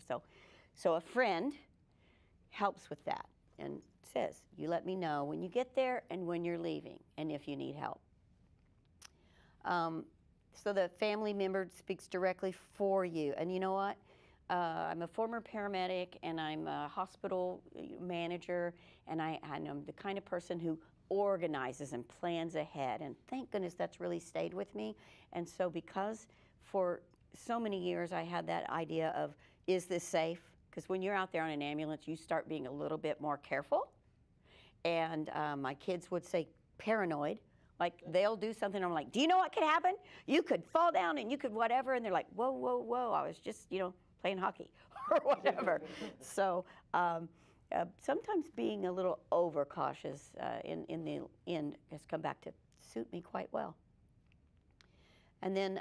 So a friend helps with that and says, you let me know when you get there and when you're leaving and if you need help. So the family member speaks directly for you. And you know what? I'm a former paramedic, and I'm a hospital manager, and I'm the kind of person who organizes and plans ahead. And thank goodness that's really stayed with me. And so because for so many years I had that idea of, is this safe? Because when you're out there on an ambulance, you start being a little bit more careful. And my kids would say paranoid. Like they'll do something, I'm like, do you know what could happen? You could fall down and you could whatever. And they're like, whoa, whoa, whoa, I was just, playing hockey or whatever. So sometimes being a little overcautious in the end has come back to suit me quite well. And then,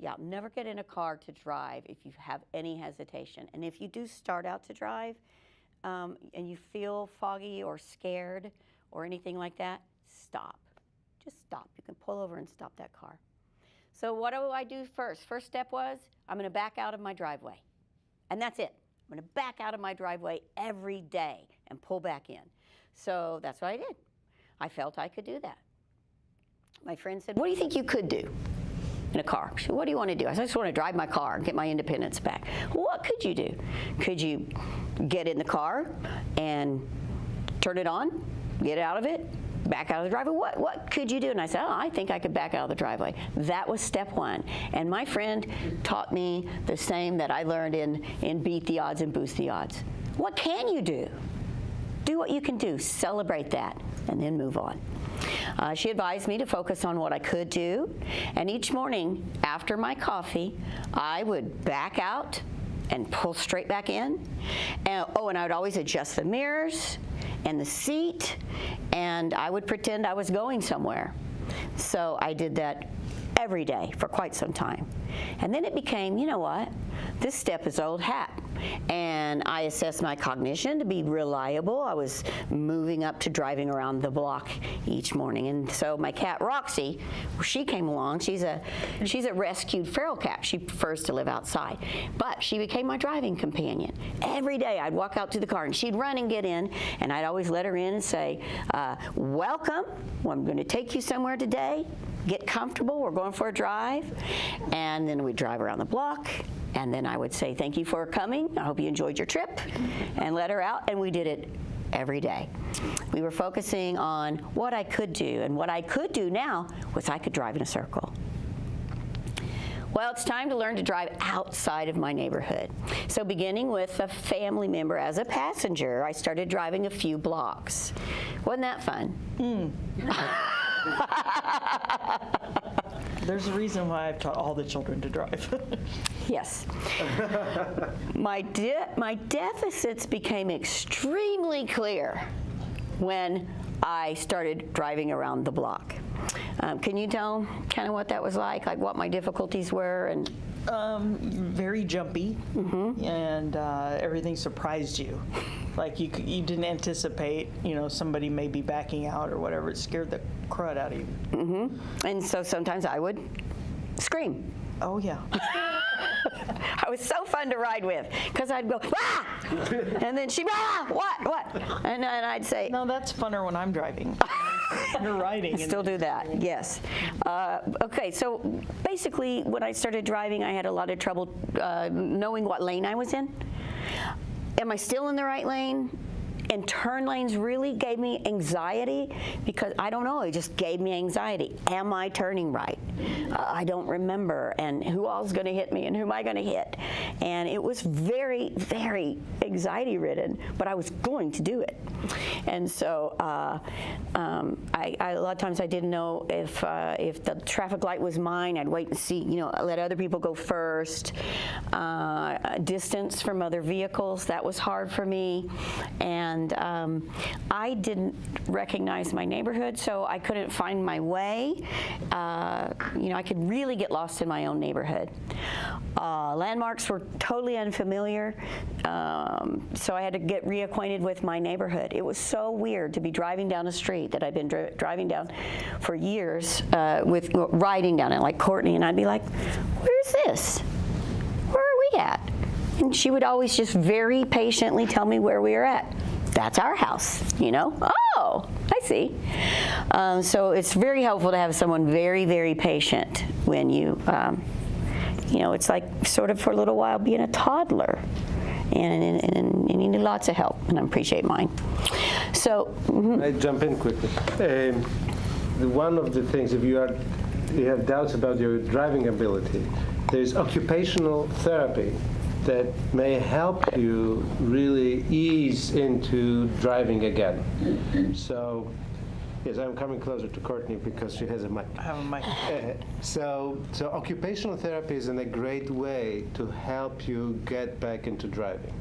yeah, never get in a car to drive if you have any hesitation. And if you do start out to drive and you feel foggy or scared or anything like that, stop. Just stop. You can pull over and stop that car. So what do I do first? First step was I'm going to back out of my driveway. And that's it. I'm going to back out of my driveway every day and pull back in. So that's what I did. I felt I could do that. My friend said, what do you think you could do in a car? She said, what do you want to do? I said, I just want to drive my car and get my independence back. Well, what could you do? Could you get in the car and turn it on, get out of it, back out of the driveway? What could you do? And I said, oh, I think I could back out of the driveway. That was step one. And my friend taught me the same that I learned in Beat the Odds and Boost the Odds. What can you do? Do what you can do. Celebrate that, and then move on. She advised me to focus on what I could do. And each morning after my coffee, I would back out and pull straight back in. And I would always adjust the mirrors and the seat, and I would pretend I was going somewhere. So I did that every day for quite some time. And then it became, you know what, this step is old hat. And I assessed my cognition to be reliable. I was moving up to driving around the block each morning. And so my cat Roxy, she came along. She's a rescued feral cat. She prefers to live outside. But she became my driving companion. Every day I'd walk out to the car and she'd run and get in, and I'd always let her in and say, welcome, I'm going to take you somewhere today. Get comfortable, we're going for a drive. And then we'd drive around the block, and then I would say, thank you for coming, I hope you enjoyed your trip, and let her out, and we did it every day. We were focusing on what I could do, and what I could do now was I could drive in a circle. Well, it's time to learn to drive outside of my neighborhood. So beginning with a family member as a passenger, I started driving a few blocks. Wasn't that fun? There's a reason why I've taught all the children to drive. Yes. My deficits became extremely clear when I started driving around the block. Can you tell kind of what that was like what my difficulties were? And very jumpy, and everything surprised you. Like you didn't anticipate, somebody may be backing out or whatever. It scared the crud out of you. And so sometimes I would scream. Oh yeah. I was so fun to ride with because I'd go, ah! And then she'd, ah, what? And then I'd say, No, that's funner when I'm driving. You're riding. Still do that, yes. Okay, so basically when I started driving, I had a lot of trouble knowing what lane I was in. Am I still in the right lane? And turn lanes really gave me anxiety because, I don't know, it just gave me anxiety. Am I turning right? I don't remember. And who all's going to hit me and who am I going to hit? And it was very, very anxiety-ridden, but I was going to do it. And so I a lot of times I didn't know if the traffic light was mine. I'd wait and see, let other people go first. Distance from other vehicles, that was hard for me. And I didn't recognize my neighborhood, so I couldn't find my way. I could really get lost in my own neighborhood. Landmarks were totally unfamiliar, so I had to get reacquainted with my neighborhood. It was so weird to be driving down a street that I'd been driving down for years, riding down it like Courtney, and I'd be like, where's this? Where are we at? And she would always just very patiently tell me where we were at. That's our house, Oh, I see. So it's very helpful to have someone very, very patient when you, it's like sort of for a little while being a toddler. And you need lots of help, and I appreciate mine. So. I jump in quickly. One of the things, if you have doubts about your driving ability, there's occupational therapy that may help you really ease into driving again. So, yes, I'm coming closer to Courtney because she has a mic. I have a mic. So occupational therapy is a great way to help you get back into driving.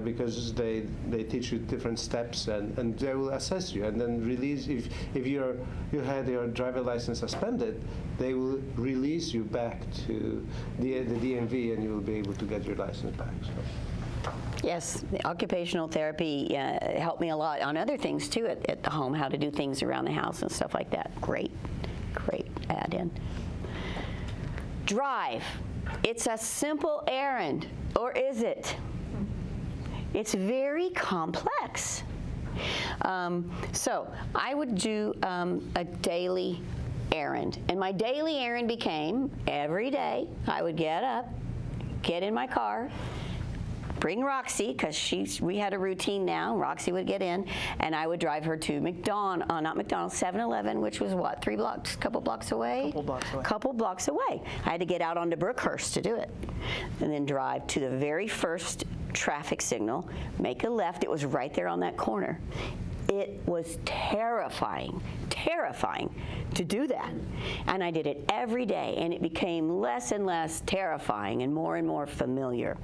because they teach you different steps, and they will assess you and then release. If you had your driver license suspended, they will release you back to the DMV, and you will be able to get your license back. So. Yes, the occupational therapy helped me a lot on other things too at the home, how to do things around the house and stuff like that. Great add-in. Drive. It's a simple errand, or is it? It's very complex. So I would do a daily errand, and my daily errand became every day I would get up, get in my car, bring Roxy, because we had a routine now. Roxy would get in, and I would drive her to not McDonald's, 7-Eleven, which was what, couple blocks away? Couple blocks away. I had to get out onto Brookhurst to do it, and then drive to the very first traffic signal, make a left. It was right there on that corner. It was terrifying to do that. And I did it every day, and it became less and less terrifying and more familiar.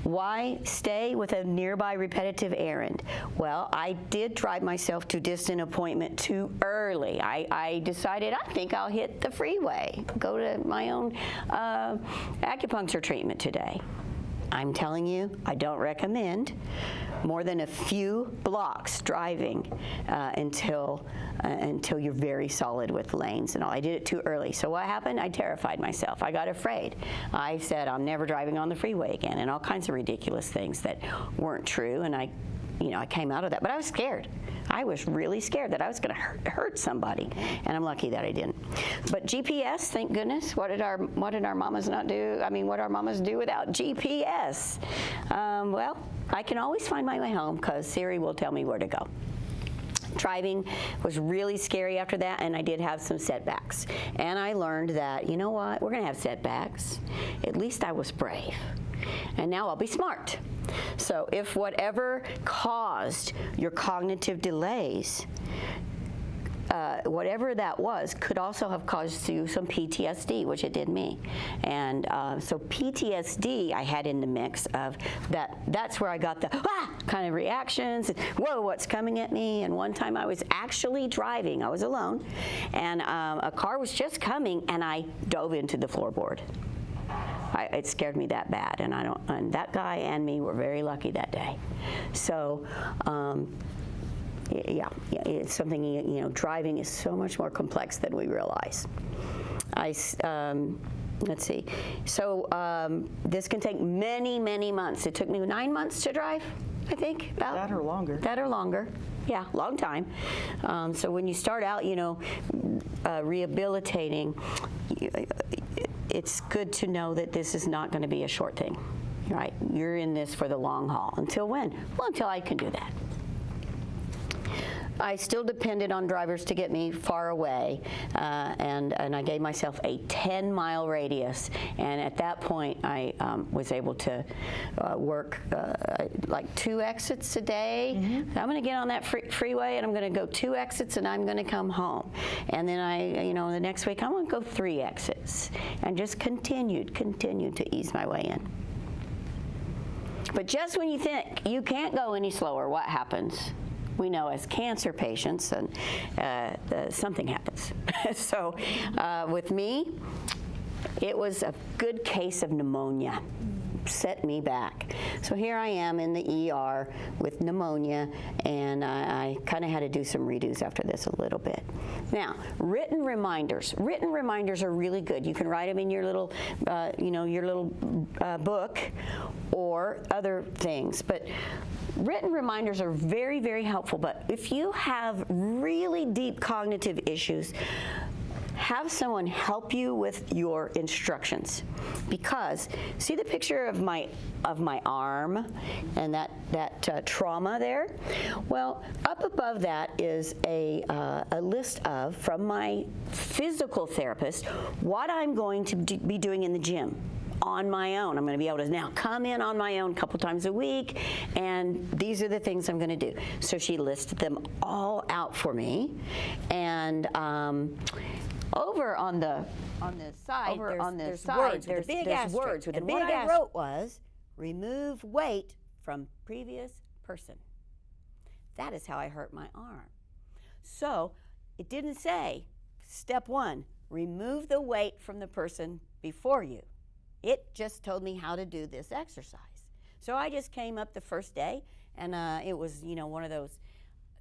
Why stay with a nearby repetitive errand? Well, I did drive myself to distant appointment too early. I decided I think I'll hit the freeway, go to my own acupuncture treatment today. I'm telling you, I don't recommend more than a few blocks driving until you're very solid with lanes and all. I did it too early. So what happened? I terrified myself. I got afraid. I said, I'm never driving on the freeway again, and all kinds of ridiculous things that weren't true. And I came out of that. But I was scared. I was really scared that I was going to hurt somebody, and I'm lucky that I didn't. But GPS, thank goodness. What did our mamas not do? I mean, what our mamas do without GPS? Well, I can always find my way home because Siri will tell me where to go. Driving was really scary after that, and I did have some setbacks. And I learned that, you know what, we're going to have setbacks. At least I was brave. And now I'll be smart. So if whatever caused your cognitive delays, whatever that was, could also have caused you some PTSD, which it did me. And so PTSD I had in the mix of that. That's where I got the kind of reactions. Whoa, what's coming at me? And one time I was actually driving. I was alone, and a car was just coming, and I dove into the floorboard. It scared me that bad, and that guy and me were very lucky that day. So, yeah, it's something, driving is so much more complex than we realize. Let's see. So this can take many, many months. It took me 9 months to drive, I think. About that or longer. That or longer. Yeah, long time. So when you start out, rehabilitating, it's good to know that this is not going to be a short thing, right? You're in this for the long haul. Until when? Well, until I can do that. I still depended on drivers to get me far away, and I gave myself a 10-mile radius. And at that point, I was able to work like 2 exits a day. Mm-hmm. I'm going to get on that freeway, and I'm going to go 2 exits, and I'm going to come home. And then the next week, I'm going to go 3 exits, and just continued to ease my way in. But just when you think you can't go any slower, what happens? We know as cancer patients, and something happens. So with me, it was a good case of pneumonia. Set me back. So here I am in the ER with pneumonia, and I kind of had to do some redos after this a little bit. Now, written reminders. Written reminders are really good. You can write them in your little, book or other things. But written reminders are very, very helpful. But if you have really deep cognitive issues, have someone help you with your instructions, because see the picture of my arm and that trauma there? Well, up above that is a list of, from my physical therapist, what I'm going to be doing in the gym on my own. I'm going to be able to now come in on my own a couple times a week, and these are the things I'm going to do. So she listed them all out for me, and over on the side, there's words with the big asterisk. And what I wrote was, remove weight from previous person. That is how I hurt my arm. So it didn't say, step 1, remove the weight from the person before you. It just told me how to do this exercise. So I just came up the first day, and it was, one of those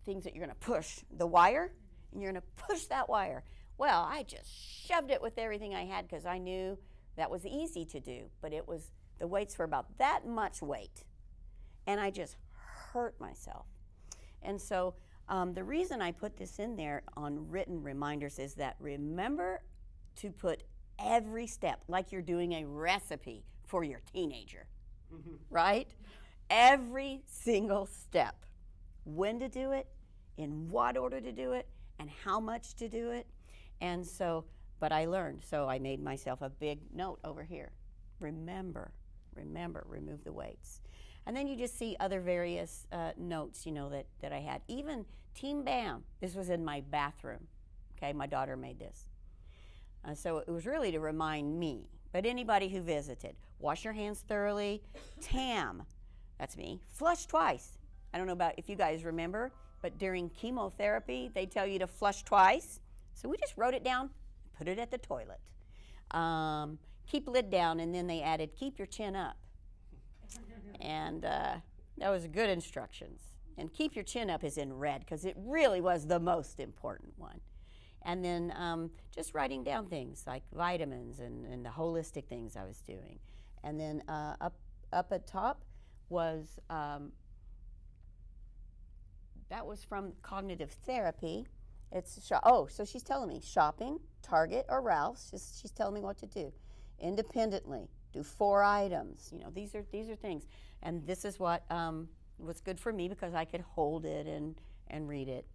things that you're going to push the wire, and you're going to push that wire. Well, I just shoved it with everything I had because I knew that was easy to do, but the weights were about that much weight, and I just hurt myself. And so the reason I put this in there on written reminders is that remember to put every step, like you're doing a recipe for your teenager, right? Every single step. When to do it, in what order to do it, and how much to do it. And so, but I learned, so I made myself a big note over here. Remember, remove the weights. And then you just see other various notes, that I had. Even Team BAM, this was in my bathroom. Okay, my daughter made this. So it was really to remind me, but anybody who visited, wash your hands thoroughly. TAM, that's me, flush twice. I don't know about if you guys remember, but during chemotherapy, they tell you to flush twice. So we just wrote it down, put it at the toilet. Keep lid down, and then they added, keep your chin up. And that was good instructions. And keep your chin up is in red, because it really was the most important one. And then just writing down things like vitamins and the holistic things I was doing. And then up at top was, that was from cognitive therapy. So she's telling me shopping, Target or Ralph's. She's telling me what to do. Independently, do 4 items. These are things. And this is what was good for me because I could hold it and read it.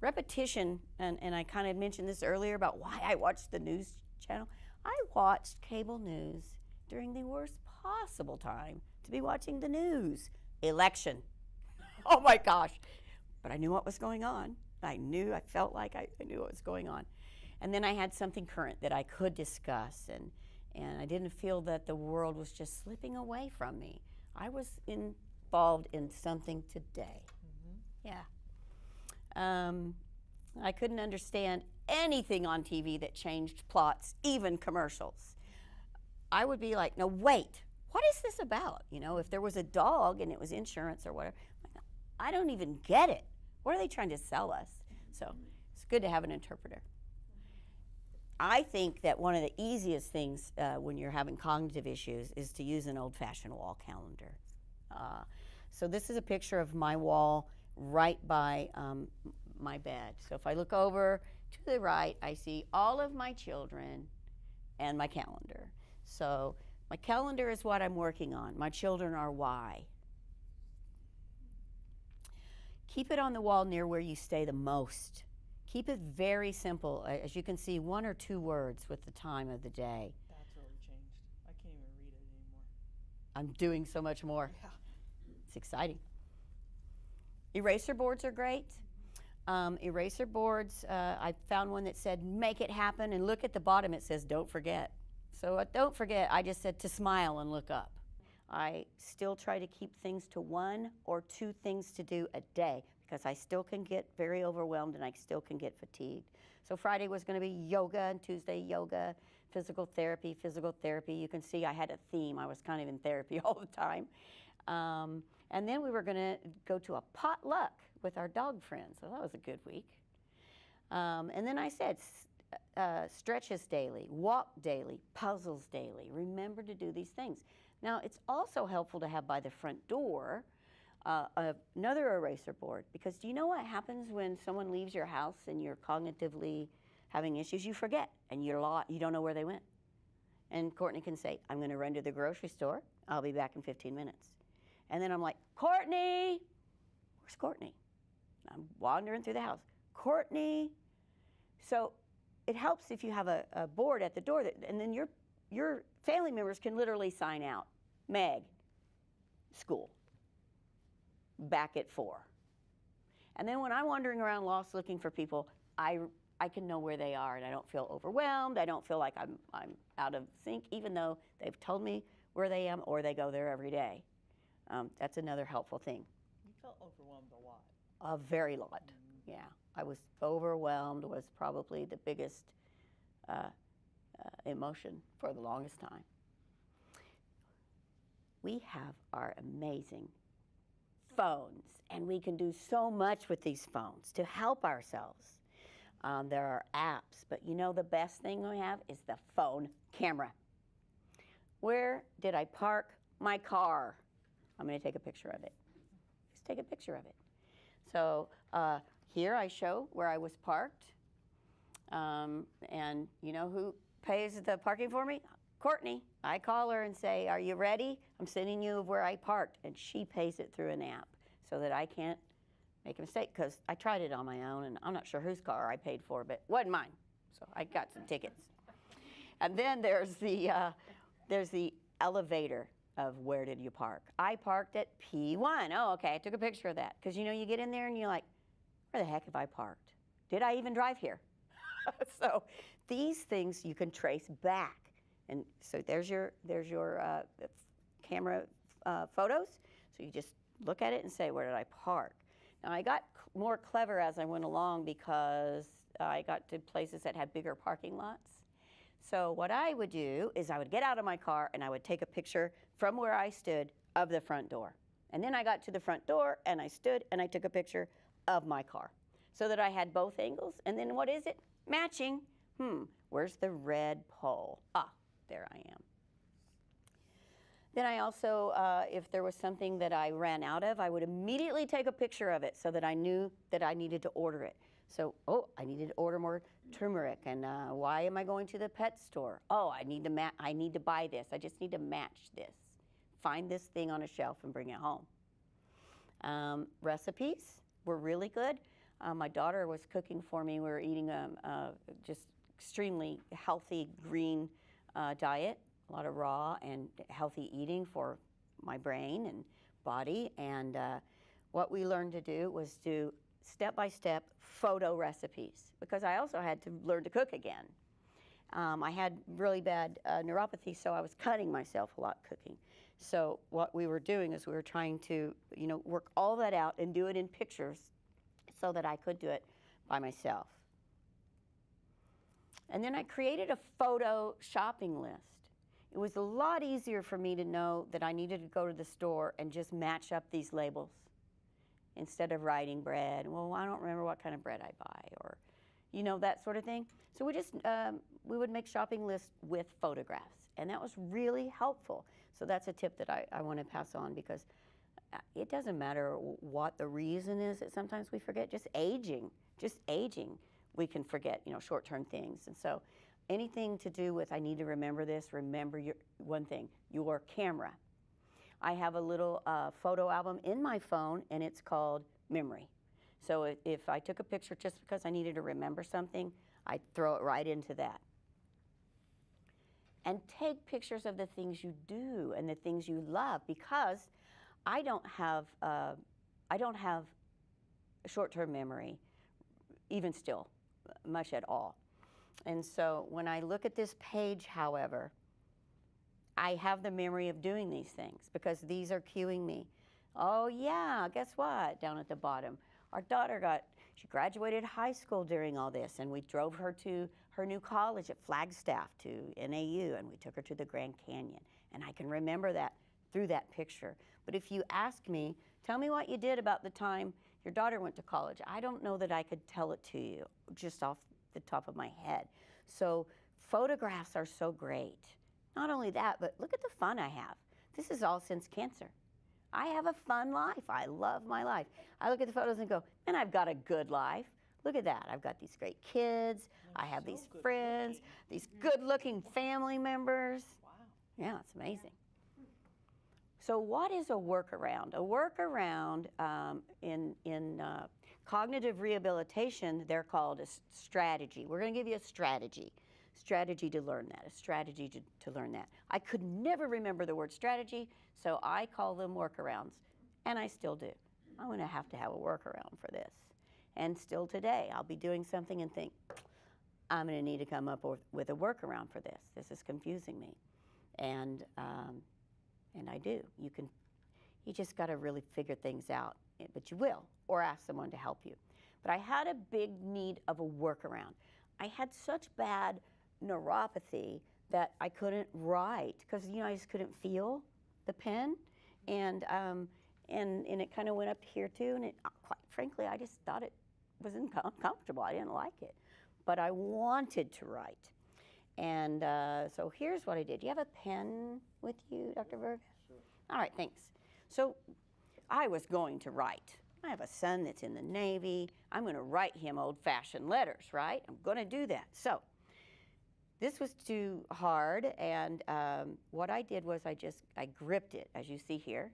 Repetition, and I kind of mentioned this earlier about why I watched the news channel. I watched cable news during the worst possible time to be watching the news. Election. Oh my gosh. But I knew what was going on. I felt like I knew what was going on. And then I had something current that I could discuss, and I didn't feel that the world was just slipping away from me. I was involved in something today. Yeah. I couldn't understand anything on TV that changed plots, even commercials. I would be like, no, wait, what is this about? If there was a dog and it was insurance or whatever, I don't even get it. What are they trying to sell us? So it's good to have an interpreter. I think that one of the easiest things when you're having cognitive issues is to use an old-fashioned wall calendar. So this is a picture of my wall right by my bed. So if I look over to the right, I see all of my children and my calendar. So my calendar is what I'm working on. My children are why. Keep it on the wall near where you stay the most. Keep it very simple. As you can see, 1 or 2 words with the time of the day. That's really changed. I can't even read it anymore. I'm doing so much more. Yeah. It's exciting. Eraser boards are great. Eraser boards, I found one that said, make it happen, and look at the bottom, it says, don't forget. So don't forget, I just said to smile and look up. I still try to keep things to 1 or 2 things to do a day because I still can get very overwhelmed and I still can get fatigued. So Friday was going to be yoga, and Tuesday yoga, physical therapy. You can see I had a theme. I was kind of in therapy all the time. And then we were going to go to a potluck with our dog friends. So that was a good week. And then I said, stretches daily, walk daily, puzzles daily. Remember to do these things. Now, it's also helpful to have by the front door another eraser board, because do you know what happens when someone leaves your house and you're cognitively having issues? You forget, and you don't know where they went. And Courtney can say, I'm going to run to the grocery store. I'll be back in 15 minutes. And then I'm like, Courtney, where's Courtney? I'm wandering through the house. Courtney. So it helps if you have a board at the door, and then your family members can literally sign out. Meg, school, back at 4. And then when I'm wandering around lost looking for people, I can know where they are, and I don't feel overwhelmed. I don't feel like I'm out of sync, even though they've told me where they am, or they go there every day. That's another helpful thing. You felt overwhelmed a lot. A very lot, yeah. I was overwhelmed was probably the biggest emotion for the longest time. We have our amazing phones, and we can do so much with these phones to help ourselves. There are apps, but you know the best thing we have is the phone camera. Where did I park my car? I'm going to take a picture of it. Just take a picture of it. So here I show where I was parked, and you know who pays the parking for me? Courtney. I call her and say, are you ready? I'm sending you of where I parked, and she pays it through an app so that I can't make a mistake, because I tried it on my own, and I'm not sure whose car I paid for, but it wasn't mine, so I got some tickets. And then there's the elevator of where did you park. I parked at P1. Oh, okay, I took a picture of that, because you know you get in there and you're like, where the heck have I parked? Did I even drive here? So these things you can trace back. And so there's your camera photos. So you just look at it and say, where did I park? Now I got more clever as I went along, because I got to places that had bigger parking lots. So what I would do is I would get out of my car and I would take a picture from where I stood of the front door. And then I got to the front door and I stood and I took a picture of my car, so that I had both angles. And then what is it? Matching. Where's the red pole? Ah, there I am. Then I also, if there was something that I ran out of, I would immediately take a picture of it so that I knew that I needed to order it. So, oh, I needed to order more turmeric, and why am I going to the pet store? Oh, I need to buy this. I just need to match this. Find this thing on a shelf and bring it home. Recipes were really good. My daughter was cooking for me. We were eating just extremely healthy green diet, a lot of raw and healthy eating for my brain and body. And what we learned to do was do step-by-step photo recipes, because I also had to learn to cook again. I had really bad neuropathy, so I was cutting myself a lot cooking. So what we were doing is we were trying to, you know, work all that out and do it in pictures so that I could do it by myself. And then I created a photo shopping list. It was a lot easier for me to know that I needed to go to the store and just match up these labels instead of writing bread. Well, I don't remember what kind of bread I buy, or, you know, that sort of thing. So we just, we would make shopping lists with photographs, and that was really helpful. So that's a tip that I want to pass on, because it doesn't matter what the reason is that sometimes we forget. Just aging, we can forget, you know, short-term things. And so anything to do with, I need to remember this, remember your one thing, your camera. I have a little photo album in my phone, and it's called Memory. So if I took a picture just because I needed to remember something, I'd throw it right into that. And take pictures of the things you do and the things you love, because I don't have short-term memory, even still, much at all. And so when I look at this page, however, I have the memory of doing these things, because these are cueing me. Oh yeah, guess what? Down at the bottom, our daughter she graduated high school during all this, and we drove her to her new college at Flagstaff, to NAU, and we took her to the Grand Canyon. And I can remember that through that picture. But if you ask me, tell me what you did about the time your daughter went to college, I don't know that I could tell it to you just off the top of my head. So photographs are so great. Not only that, but look at the fun I have. This is all since cancer. I have a fun life. I love my life. I look at the photos and go, man, I've got a good life. Look at that. I've got these great kids. I have these friends, these good-looking family members. Wow. Yeah, it's amazing. So what is a workaround? A workaround in cognitive rehabilitation, they're called a strategy. We're going to give you a strategy to learn that, a strategy to learn that. I could never remember the word strategy, so I call them workarounds, and I still do. I'm going to have a workaround for this. And still today, I'll be doing something and think, I'm going to need to come up with a workaround for this. This is confusing me. And And I do. You just got to really figure things out, but you will, or ask someone to help you. But I had a big need of a workaround. I had such bad neuropathy that I couldn't write because, I just couldn't feel the pen. And it kind of went up here too, and quite frankly, I just thought it was uncomfortable. I didn't like it, but I wanted to write. And so here's what I did. Do you have a pen with you, Dr. Berg? Sure. All right, thanks. So I was going to write. I have a son that's in the Navy. I'm going to write him old-fashioned letters, right? I'm going to do that. So this was too hard, and what I did was I gripped it, as you see here.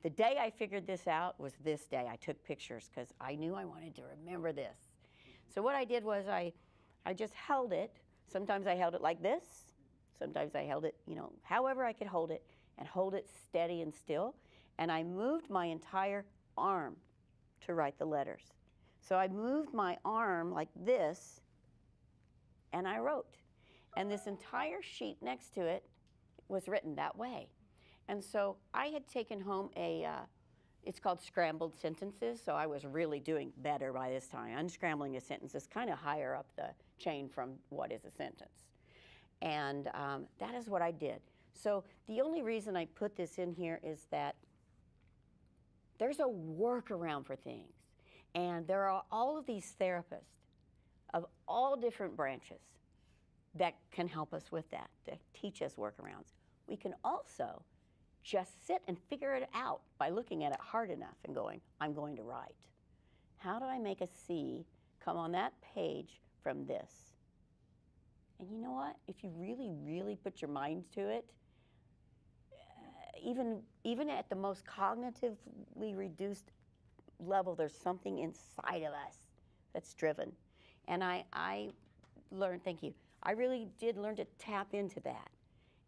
The day I figured this out was this day. I took pictures because I knew I wanted to remember this. So what I did was I just held it. Sometimes I held it like this. Sometimes I held it, however I could hold it, and hold it steady and still. And I moved my entire arm to write the letters. So I moved my arm like this, and I wrote. And this entire sheet next to it was written that way. And so I had taken home it's called scrambled sentences, so I was really doing better by this time. Unscrambling a sentence is kind of higher up the chain from what is a sentence. And that is what I did. So the only reason I put this in here is that there's a workaround for things. And there are all of these therapists of all different branches that can help us with that, to teach us workarounds. We can also just sit and figure it out by looking at it hard enough and going, I'm going to write. How do I make a C come on that page from this? And you know what? If you really, really put your mind to it, even at the most cognitively reduced level, there's something inside of us that's driven. And I learned, thank you, I really did learn to tap into that.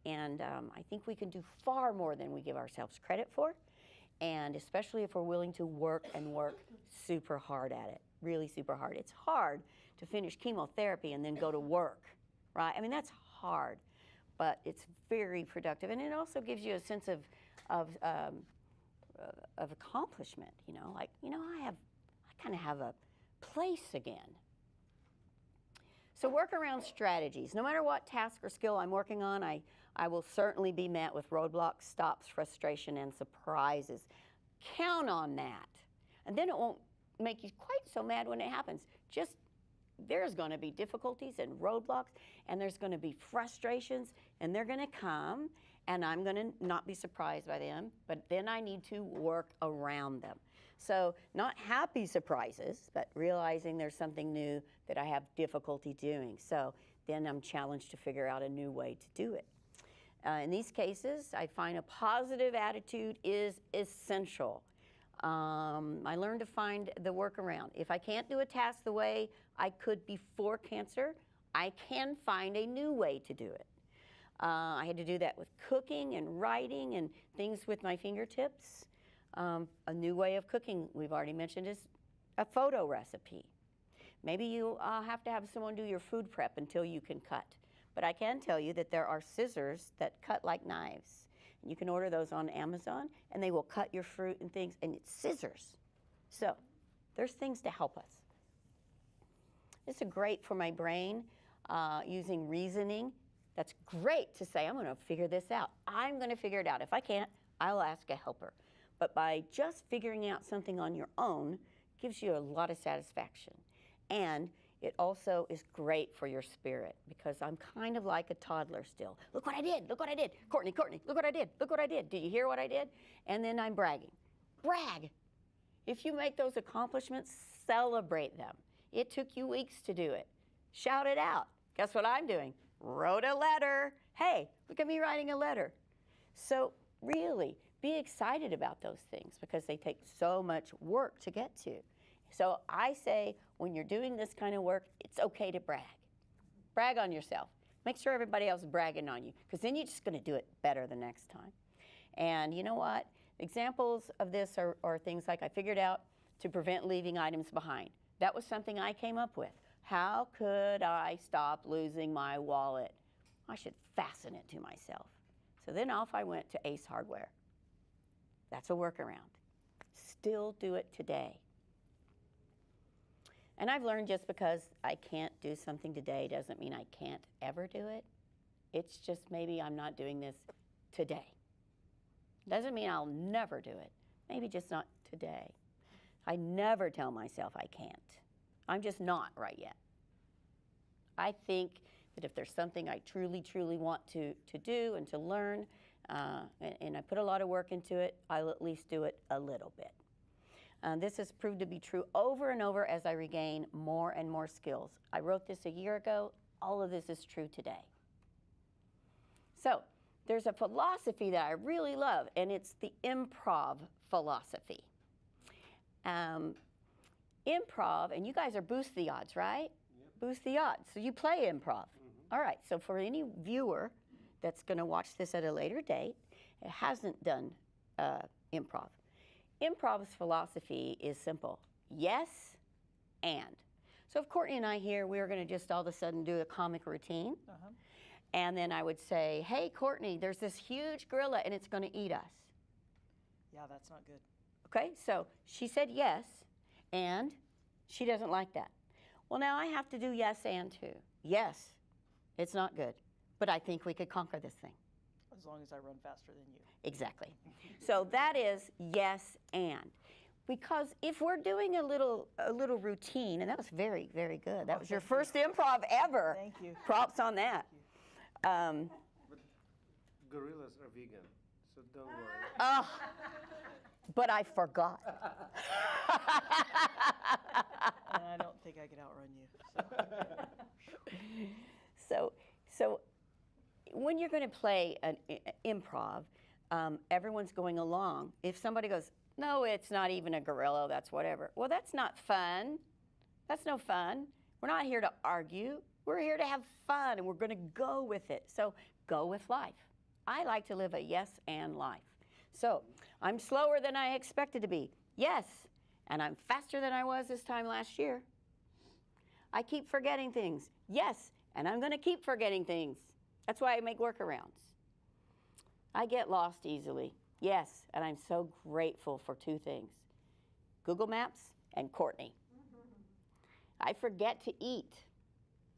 And I think we can do far more than we give ourselves credit for, and especially if we're willing to work super hard at it, really super hard. It's hard to finish chemotherapy and then go to work, right? I mean, that's hard, but it's very productive. And it also gives you a sense of accomplishment, I kind of have a place again. So workaround strategies. No matter what task or skill I'm working on, I will certainly be met with roadblocks, stops, frustration, and surprises. Count on that. And then it won't make you quite so mad when it happens. Just there's going to be difficulties and roadblocks, and there's going to be frustrations, and they're going to come, and I'm going to not be surprised by them, but then I need to work around them. So not happy surprises, but realizing there's something new that I have difficulty doing. So then I'm challenged to figure out a new way to do it. In these cases, I find a positive attitude is essential. I learned to find the workaround. If I can't do a task the way I could before cancer, I can find a new way to do it. I had to do that with cooking and writing and things with my fingertips. A new way of cooking, we've already mentioned, is a photo recipe. Maybe you have to have someone do your food prep until you can cut. But I can tell you that there are scissors that cut like knives. You can order those on Amazon, and they will cut your fruit and things, and it's scissors. So there's things to help us. This is great for my brain, using reasoning. That's great to say, I'm going to figure this out. I'm going to figure it out. If I can't, I'll ask a helper. But by just figuring out something on your own gives you a lot of satisfaction. And it also is great for your spirit, because I'm kind of like a toddler still. Look what I did, look what I did. Courtney, look what I did, look what I did. Did you hear what I did? And then I'm bragging. Brag. If you make those accomplishments, celebrate them. It took you weeks to do it. Shout it out. Guess what I'm doing? Wrote a letter. Hey, look at me writing a letter. So really, be excited about those things, because they take so much work to get to. So I say, when you're doing this kind of work, it's okay to brag. Brag on yourself. Make sure everybody else is bragging on you, because then you're just going to do it better the next time. And you know what? Examples of this are things like I figured out to prevent leaving items behind. That was something I came up with. How could I stop losing my wallet? I should fasten it to myself. So then off I went to Ace Hardware. That's a workaround. Still do it today. And I've learned just because I can't do something today doesn't mean I can't ever do it. It's just maybe I'm not doing this today. Doesn't mean I'll never do it. Maybe just not today. I never tell myself I can't. I'm just not right yet. I think that if there's something I truly, truly want to do and to learn, and I put a lot of work into it, I'll at least do it a little bit. This has proved to be true over and over as I regain more and more skills. I wrote this a year ago. All of this is true today. So there's a philosophy that I really love, and it's the improv philosophy. Improv, and you guys are Boost the Odds, right? Yep. Boost the Odds. So you play improv. All right, so for any viewer that's going to watch this at a later date, it hasn't done improv. Improv's philosophy is simple. Yes, and. So if Courtney and I here, we were going to just all of a sudden do a comic routine, and then I would say, hey, Courtney, there's this huge gorilla, and it's going to eat us. Yeah, that's not good. Okay, so she said yes, and she doesn't like that. Well, now I have to do yes and too. Yes, it's not good, but I think we could conquer this thing. As long as I run faster than you. Exactly. So that is yes and. Because if we're doing a little routine, and that was very, very good. That was your first improv ever. Thank you. Props on that. But gorillas are vegan, so don't worry. Oh, but I forgot. And I don't think I could outrun you. So when you're going to play an improv, everyone's going along. If somebody goes, no, it's not even a gorilla, that's whatever. Well, that's not fun. That's no fun. We're not here to argue. We're here to have fun, and we're going to go with it. So go with life. I like to live a yes and life. So I'm slower than I expected to be. Yes. And I'm faster than I was this time last year. I keep forgetting things. Yes. And I'm going to keep forgetting things. That's why I make workarounds. I get lost easily. Yes. And I'm so grateful for two things. Google Maps and Courtney. I forget to eat.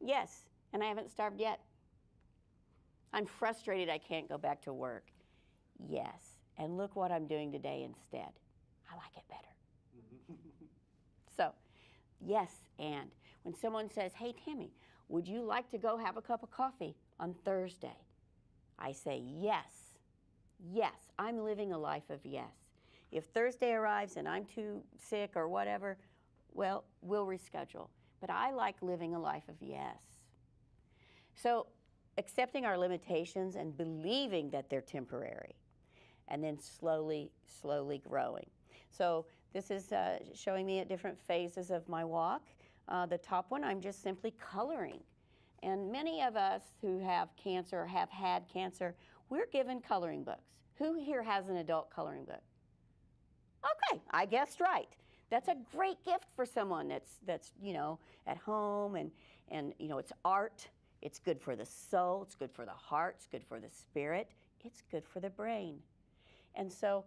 Yes. And I haven't starved yet. I'm frustrated I can't go back to work. Yes. And look what I'm doing today instead. I like it better. So, yes, and. When someone says, hey, Tammy, would you like to go have a cup of coffee on Thursday? I say, yes. Yes, I'm living a life of yes. If Thursday arrives and I'm too sick or whatever, well, we'll reschedule. But I like living a life of yes. So, accepting our limitations and believing that they're temporary, and then slowly, slowly growing. So this is showing me at different phases of my walk. The top one, I'm just simply coloring. And many of us who have cancer or have had cancer, we're given coloring books. Who here has an adult coloring book? Okay, I guessed right. That's a great gift for someone that's you know, at home, and you know, it's art. It's good for the soul, it's good for the heart, it's good for the spirit, it's good for the brain. And so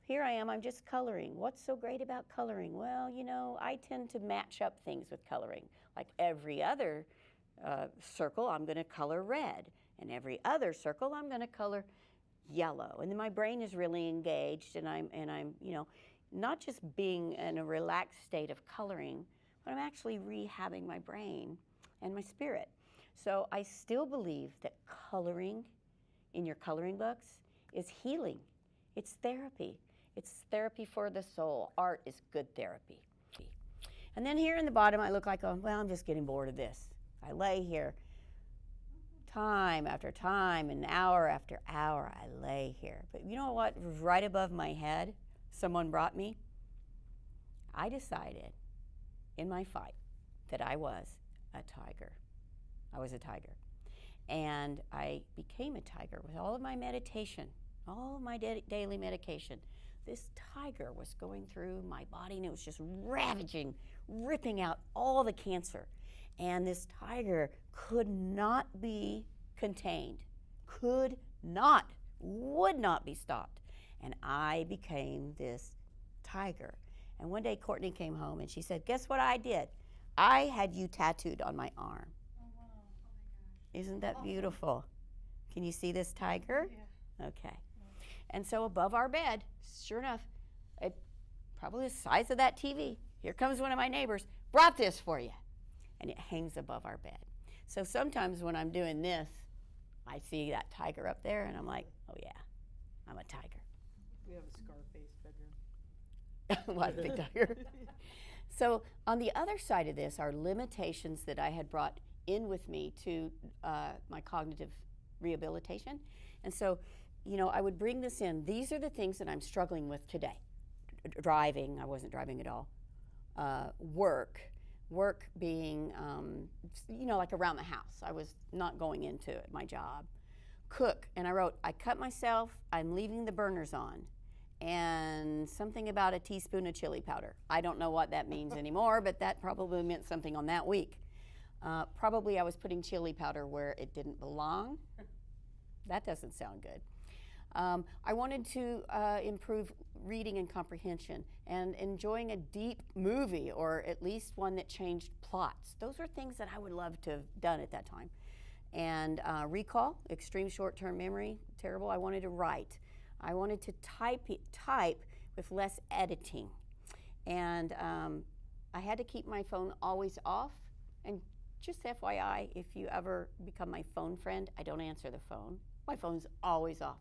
here I am, I'm just coloring. What's so great about coloring? Well, you know, I tend to match up things with coloring. Like every other circle, I'm going to color red. And every other circle, I'm going to color yellow. And then my brain is really engaged, and I'm, you know, not just being in a relaxed state of coloring, but I'm actually rehabbing my brain and my spirit. So I still believe that coloring in your coloring books is healing. It's therapy. It's therapy for the soul. Art is good therapy. And then here in the bottom, I look like, oh, well, I'm just getting bored of this. I lay here time after time and hour after hour. I lay here. But you know what was right above my head? Someone brought me. I decided in my fight that I was a tiger. I was a tiger. And I became a tiger with all of my meditation, all of my daily medication. This tiger was going through my body, and it was just ravaging, ripping out all the cancer. And this tiger could not be contained, could not would not be stopped. And I became this tiger. And one day Courtney came home and she said, guess what I did? I had you tattooed on my arm. Oh, wow. Oh, my gosh. Isn't that Awesome. beautiful? Can you see this tiger? Yeah. Okay. And so above our bed, sure enough, probably the size of that TV, here comes one of my neighbors, brought this for you. And it hangs above our bed. So sometimes when I'm doing this, I see that tiger up there and I'm like, oh yeah, I'm a tiger. We have a Scarface bedroom. What, big tiger? So on the other side of this are limitations that I had brought in with me to my cognitive rehabilitation. And so, you know, I would bring this in. These are the things that I'm struggling with today. Driving, I wasn't driving at all. Work being, you know, like around the house. I was not going into it, my job. Cook, and I wrote, I cut myself, I'm leaving the burners on, and something about a teaspoon of chili powder. I don't know what that means anymore, but that probably meant something on that week. Probably I was putting chili powder where it didn't belong. That doesn't sound good. I wanted to improve reading and comprehension and enjoying a deep movie, or at least one that changed plots. Those are things that I would love to have done at that time. And recall, extreme short-term memory, terrible. I wanted to write. I wanted to type with less editing. And I had to keep my phone always off. And just FYI, if you ever become my phone friend, I don't answer the phone. My phone's always off.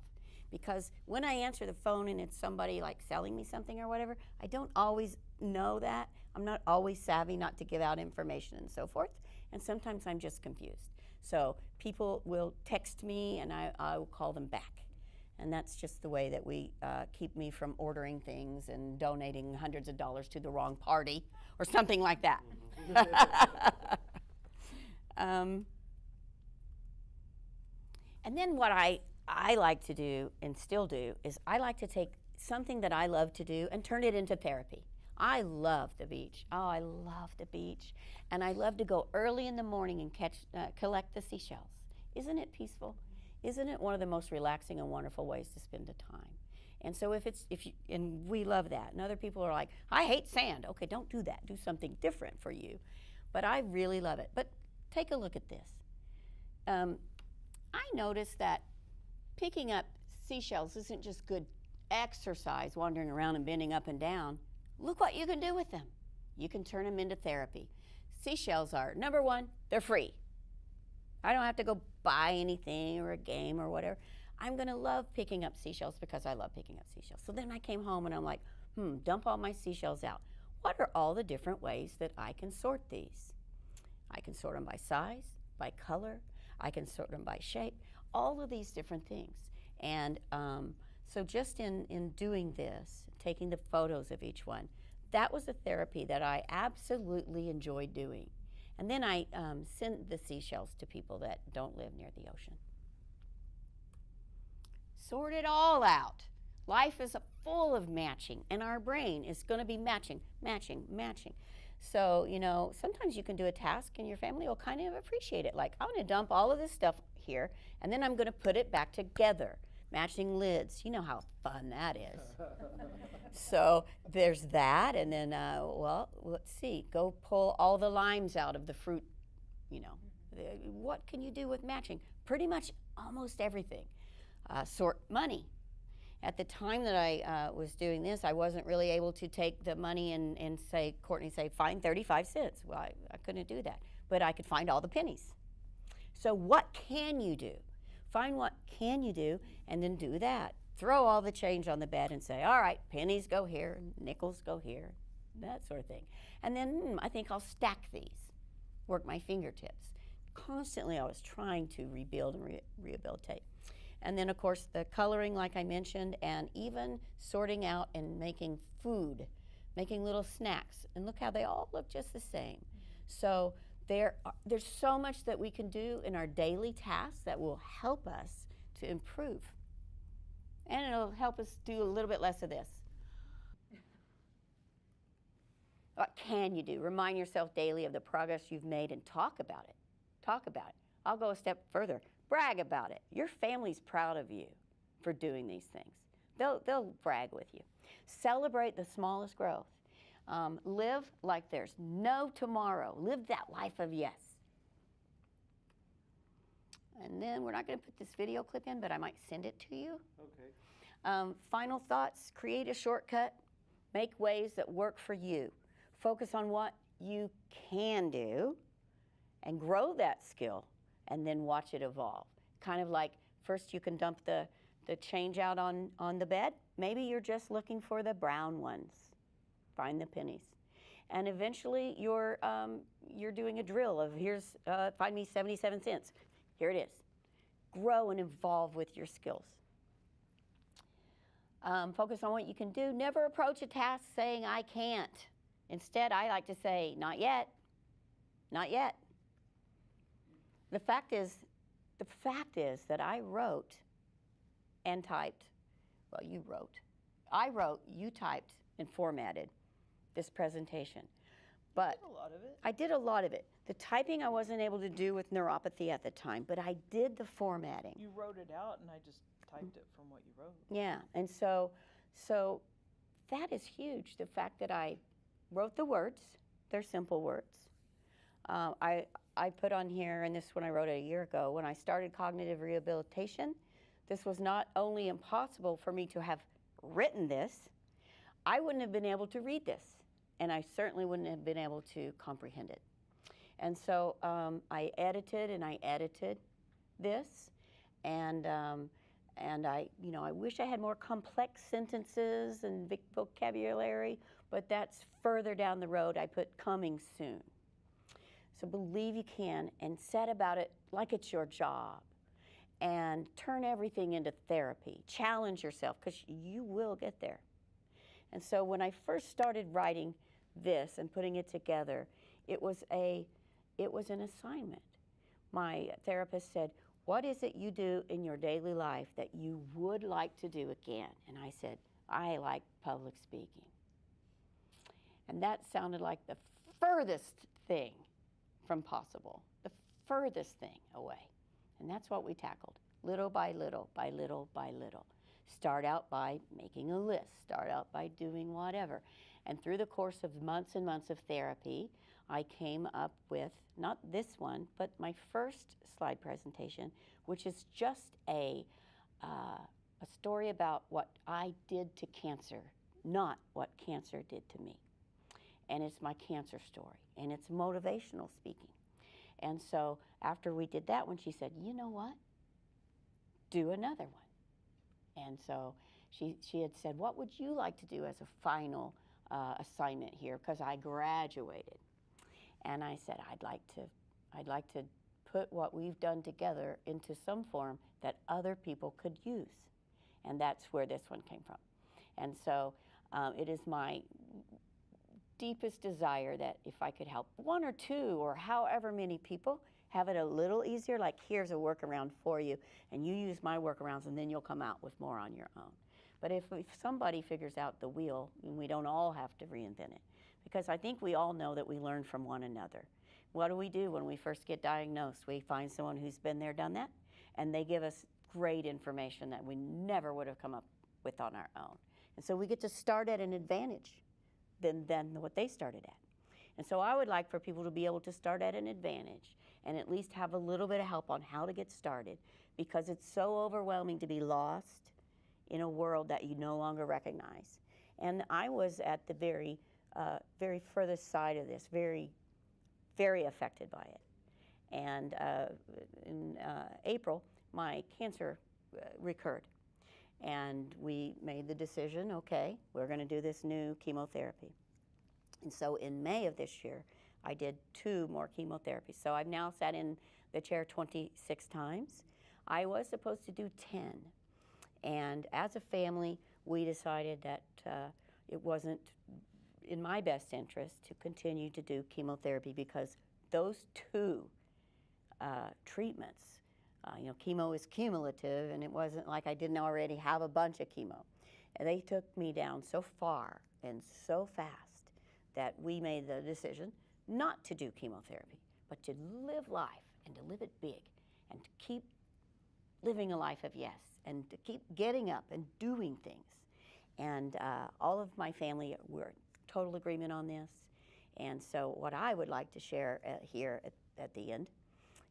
Because when I answer the phone and it's somebody like selling me something or whatever, I don't always know that. I'm not always savvy not to give out information and so forth. And sometimes I'm just confused. So people will text me and I will call them back. And that's just the way that we keep me from ordering things and donating hundreds of dollars to the wrong party or something like that. And then what I like to do and still do is I like to take something that I love to do and turn it into therapy. I love the beach. Oh, I love the beach. And I love to go early in the morning and collect the seashells. Isn't it peaceful? Isn't it one of the most relaxing and wonderful ways to spend the time? And so and we love that. And other people are like, I hate sand. Okay, don't do that. Do something different for you. But I really love it. But take a look at this. I noticed that picking up seashells isn't just good exercise, wandering around and bending up and down. Look what you can do with them. You can turn them into therapy. Seashells are, number one, they're free. I don't have to go buy anything or a game or whatever. I'm going to love picking up seashells because I love picking up seashells. So then I came home and I'm like, dump all my seashells out. What are all the different ways that I can sort these? I can sort them by size, by color. I can sort them by shape. All of these different things. And so just in doing this, taking the photos of each one, that was a therapy that I absolutely enjoyed doing. And then I send the seashells to people that don't live near the ocean. Sort it all out. Life is full of matching, and our brain is going to be matching, matching, matching. So, you know, sometimes you can do a task and your family will kind of appreciate it. Like, I'm going to dump all of this stuff here, and then I'm going to put it back together. Matching lids. You know how fun that is. So there's that, and then, well, let's see. Go pull all the limes out of the fruit, you know. What can you do with matching? Pretty much almost everything. Sort money. At the time that I was doing this, I wasn't really able to take the money and say, Courtney say, find 35 cents. Well, I couldn't do that. But I could find all the pennies. So what can you do? Find what can you do, and then do that. Throw all the change on the bed and say, all right, pennies go here, nickels go here, that sort of thing. And then I think I'll stack these, work my fingertips. Constantly I was trying to rebuild and rehabilitate. And then, of course, the coloring, like I mentioned, and even sorting out and making food, making little snacks. And look how they all look just the same. So there's so much that we can do in our daily tasks that will help us to improve. And it'll help us do a little bit less of this. What can you do? Remind yourself daily of the progress you've made and talk about it. Talk about it. I'll go a step further. Brag about it. Your family's proud of you. for doing these things. They'll brag with you. Celebrate the smallest growth. Live like there's no tomorrow. Live that life of yes. And then we're not going to put this video clip in, but I might send it to you. Okay. Final thoughts, create a shortcut. Make ways that work for you. Focus on what you can do and grow that skill and then watch it evolve. Kind of like first you can dump the change out on the bed. Maybe you're just looking for the brown ones. Find the pennies. And eventually you're doing a drill of here's, find me 77 cents. Here it is. Grow and evolve with your skills. Focus on what you can do. Never approach a task saying, I can't. Instead, I like to say, not yet, not yet. The fact is that I wrote and typed, well, you wrote. I wrote, you typed, and formatted this presentation. But A lot of it. I did a lot of it. The typing I wasn't able to do with neuropathy at the time, but I did the formatting. You wrote it out, and I just typed it from what you wrote. Yeah, and so that is huge. The fact that I wrote the words, they're simple words. I put on here, and this one I wrote a year ago, when I started cognitive rehabilitation, this was not only impossible for me to have written this, I wouldn't have been able to read this, and I certainly wouldn't have been able to comprehend it. And so I edited this, and I wish I had more complex sentences and vocabulary, but that's further down the road. I put coming soon. So believe you can and set about it like it's your job and turn everything into therapy. Challenge yourself because you will get there. And so when I first started writing this and putting it together, it was an assignment. My therapist said, what is it you do in your daily life that you would like to do again? And I said, I like public speaking. And that sounded like the furthest thing from possible, the furthest thing away. And that's what we tackled, little by little, by little by little. Start out by making a list, start out by doing whatever. And through the course of months and months of therapy, I came up with, not this one, but my first slide presentation, which is just a story about what I did to cancer, not what cancer did to me. And it's my cancer story, and it's motivational speaking. And so after we did that one, she said, you know what? Do another one. And so she had said, what would you like to do as a final assignment here? Because I graduated. And I said, I'd like to put what we've done together into some form that other people could use. And that's where this one came from. And so it is my deepest desire that if I could help one or two or however many people have it a little easier, like here's a workaround for you, and you use my workarounds, and then you'll come out with more on your own. But if somebody figures out the wheel, we don't all have to reinvent it. Because I think we all know that we learn from one another. What do we do when we first get diagnosed? We find someone who's been there, done that, and they give us great information that we never would have come up with on our own. And so we get to start at an advantage than what they started at. And so I would like for people to be able to start at an advantage and at least have a little bit of help on how to get started, because it's so overwhelming to be lost in a world that you no longer recognize. And I was at the very furthest side of this, very, very affected by it. And in April, my cancer recurred. And we made the decision, okay, we're going to do this new chemotherapy. And so in May of this year, I did 2 more chemotherapies. So I've now sat in the chair 26 times. I was supposed to do 10. And as a family, we decided that it wasn't in my best interest to continue to do chemotherapy, because those 2 treatments, chemo is cumulative, and it wasn't like I didn't already have a bunch of chemo. And they took me down so far and so fast that we made the decision not to do chemotherapy, but to live life and to live it big and to keep living a life of yes and to keep getting up and doing things. And all of my family were in total agreement on this. And so what I would like to share here at the end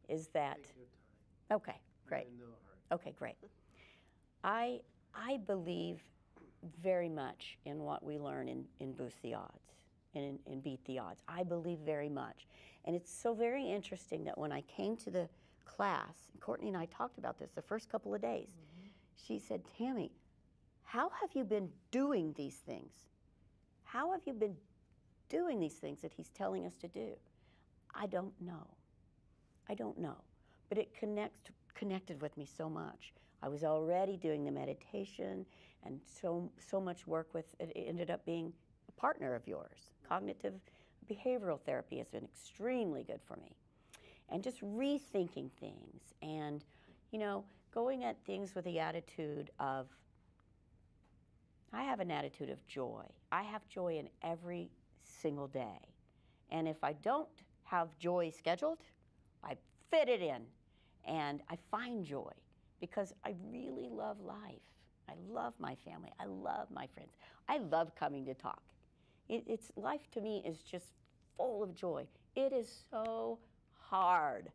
is that, Take your time. okay, great. In no hurry. Okay, great. I believe very much in what we learn in Boost the Odds and in Beat the Odds. I believe very much. And it's so very interesting that when I came to the class, Courtney and I talked about this the first couple of days, she said, Tammy, how have you been doing these things? How have you been doing these things that he's telling us to do? I don't know. I don't know. But it connected with me so much. I was already doing the meditation and so much work with it. It ended up being a partner of yours. Cognitive behavioral therapy has been extremely good for me. And just rethinking things and, you know, going at things with the attitude of, I have an attitude of joy. I have joy in every single day. And if I don't have joy scheduled, I fit it in and I find joy because I really love life. I love my family. I love my friends. I love coming to talk. It's life to me is just full of joy. It is so hard.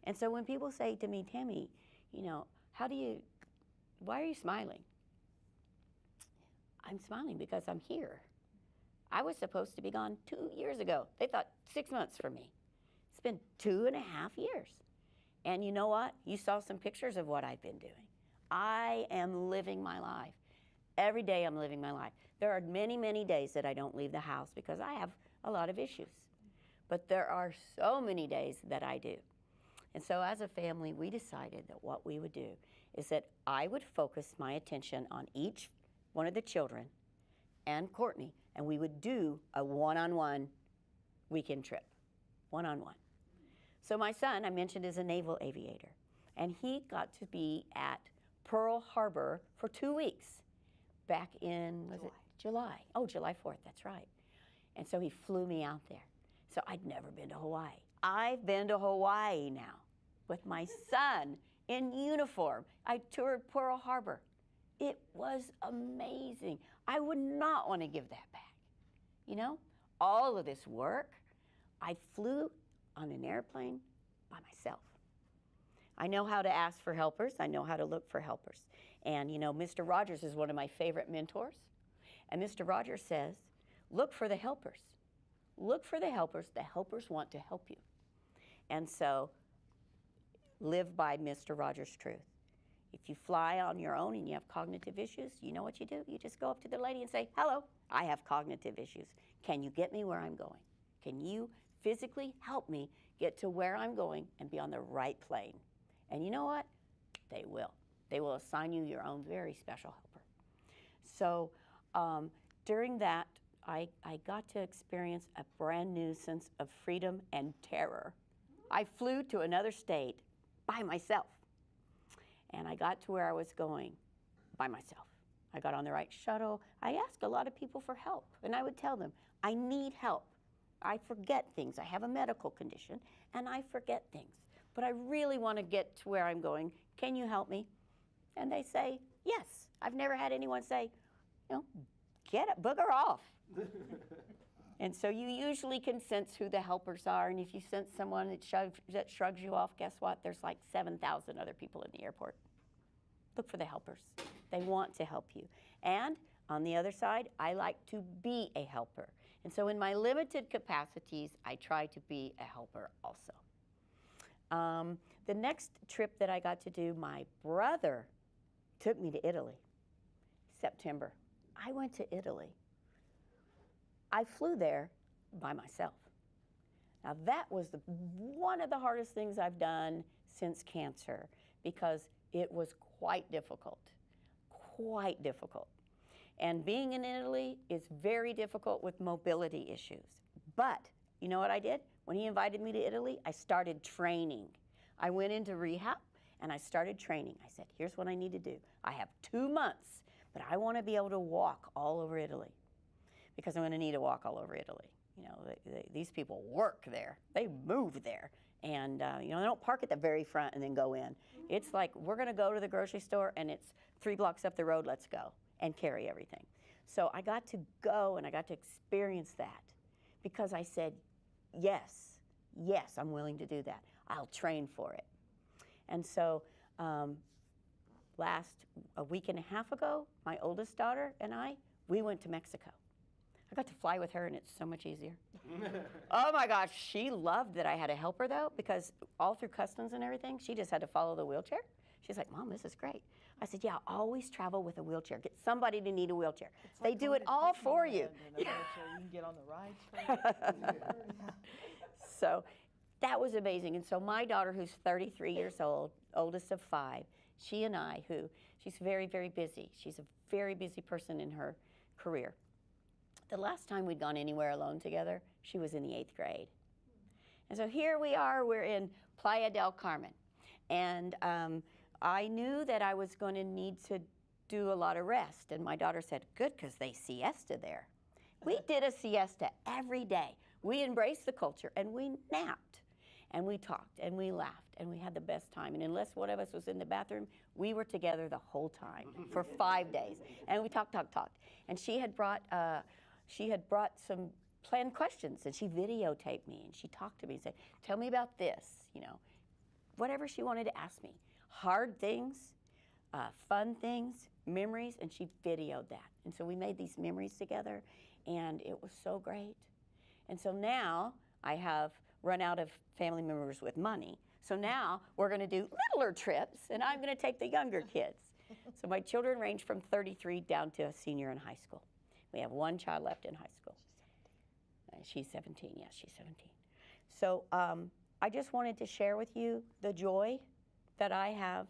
And so when people say to me, Tammy, you know, why are you smiling? I'm smiling because I'm here. I was supposed to be gone 2 years ago. They thought 6 months for me. It's been 2.5 years. And you know what? You saw some pictures of what I've been doing. I am living my life. Every day I'm living my life. There are many, many days that I don't leave the house because I have a lot of issues. But there are so many days that I do. And so as a family, we decided that what we would do is that I would focus my attention on each one of the children and Courtney, and we would do a one-on-one weekend trip, one-on-one. So my son, I mentioned, is a naval aviator, and he got to be at Pearl Harbor for 2 weeks back in, was it July? Oh, July 4th, that's right. And so he flew me out there. So I'd never been to Hawaii. I've been to Hawaii now with my son in uniform. I toured Pearl Harbor. It was amazing. I would not want to give that back. You know, all of this work, I flew on an airplane by myself. I know how to ask for helpers. I know how to look for helpers. And, you know, Mr. Rogers is one of my favorite mentors. And Mr. Rogers says, look for the helpers. Look for the helpers. The helpers want to help you. And so live by Mr. Rogers' truth. If you fly on your own and you have cognitive issues, you know what you do? You just go up to the lady and say, hello, I have cognitive issues. Can you get me where I'm going? Can you physically help me get to where I'm going and be on the right plane? And you know what? They will. They will assign you your own very special helper. So during that, I got to experience a brand new sense of freedom and terror. I flew to another state by myself. And I got to where I was going by myself. I got on the right shuttle. I asked a lot of people for help, and I would tell them, I need help. I forget things. I have a medical condition, and I forget things. But I really want to get to where I'm going. Can you help me? And they say, yes. I've never had anyone say, you know, get it, booger off. And so you usually can sense who the helpers are, and if you sense someone that shrugs you off, guess what? There's like 7,000 other people in the airport. Look for the helpers. They want to help you. And on the other side, I like to be a helper. And so in my limited capacities, I try to be a helper also. The next trip that I got to do, my brother took me to Italy, September. I went to Italy. I flew there by myself. Now that was one of the hardest things I've done since cancer because it was quite difficult, quite difficult. And being in Italy is very difficult with mobility issues. But you know what I did? When he invited me to Italy, I started training. I went into rehab and I started training. I said, here's what I need to do. I have 2 months, but I want to be able to walk all over Italy. Because I'm going to need to walk all over Italy. You know, these people work there. They move there. And you know, they don't park at the very front and then go in. It's like, we're going to go to the grocery store, and it's 3 blocks up the road, let's go, and carry everything. So I got to go, and I got to experience that because I said, yes, yes, I'm willing to do that. I'll train for it. And so a week and a half ago, my oldest daughter and I, we went to Mexico. I got to fly with her, and it's so much easier. Oh my gosh, she loved that I had a helper though, because all through customs and everything, she just had to follow the wheelchair. She's like, Mom, this is great. I said, yeah, always travel with a wheelchair. Get somebody to need a wheelchair. They do it all for you. You can get on the rides. So that was amazing. And so my daughter, who's 33 years old, oldest of 5, she and I, she's very, very busy. She's a very busy person in her career. The last time we'd gone anywhere alone together, she was in the 8th grade. And so here we are, we're in Playa del Carmen. And I knew that I was going to need to do a lot of rest. And my daughter said, good, because they siesta there. We did a siesta every day. We embraced the culture, and we napped. And we talked, and we laughed, and we had the best time. And unless one of us was in the bathroom, we were together the whole time for 5 days. And we talked. And she had brought some planned questions, and she videotaped me, and she talked to me and said, tell me about this, you know, whatever she wanted to ask me. Hard things, fun things, memories, and she videoed that. And so we made these memories together, and it was so great. And so now I have run out of family members with money. So now we're going to do littler trips, and I'm going to take the younger kids. So my children range from 33 down to a senior in high school. We have one child left in high school. She's 17, yes, she's 17. So I just wanted to share with you the joy that I have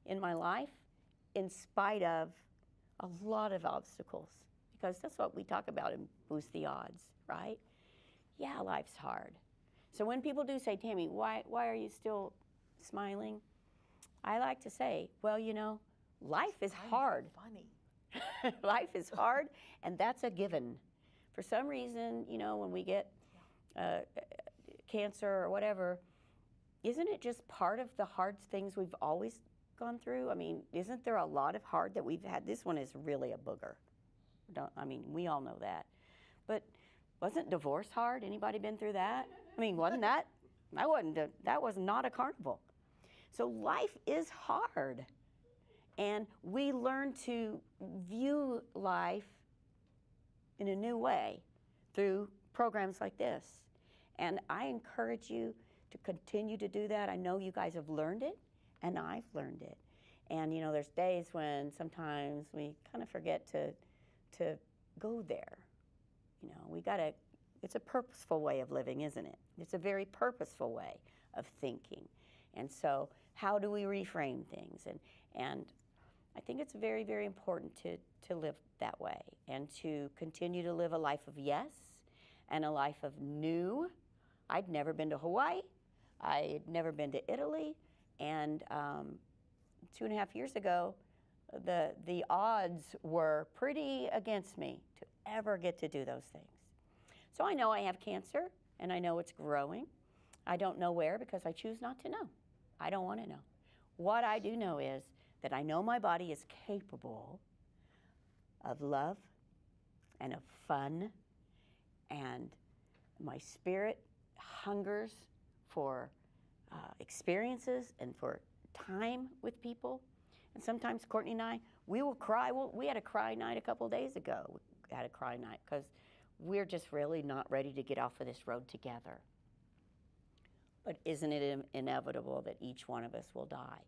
in my life in spite of a lot of obstacles, because that's what we talk about in Boost the Odds, right? Yeah, life's hard. So when people do say, Tammy, why are you still smiling? I like to say, well, you know, life is hard. Funny. Life is hard, and that's a given. For some reason, you know, when we get cancer or whatever, isn't it just part of the hard things we've always gone through? I mean, isn't there a lot of hard that we've had? This one is really a booger. We all know that. But wasn't divorce hard? Anybody been through that? I mean, wasn't that? That was not a carnival. So life is hard. And we learn to view life in a new way through programs like this. And I encourage you to continue to do that. I know you guys have learned it, and I've learned it. And you know, there's days when sometimes we kind of forget to go there. You know, it's a purposeful way of living, isn't it? It's a very purposeful way of thinking. And so how do we reframe things? And I think it's very, very important to live that way and to continue to live a life of yes and a life of new. I'd never been to Hawaii. I had never been to Italy. And 2.5 years ago, the odds were pretty against me to ever get to do those things. So I know I have cancer, and I know it's growing. I don't know where because I choose not to know. I don't want to know. What I do know is that I know my body is capable of love and of fun, and my spirit hungers for experiences and for time with people. And sometimes Courtney and I, we will cry. We had a cry night a couple days ago. We had a cry night because we're just really not ready to get off of this road together. But isn't it inevitable that each one of us will die?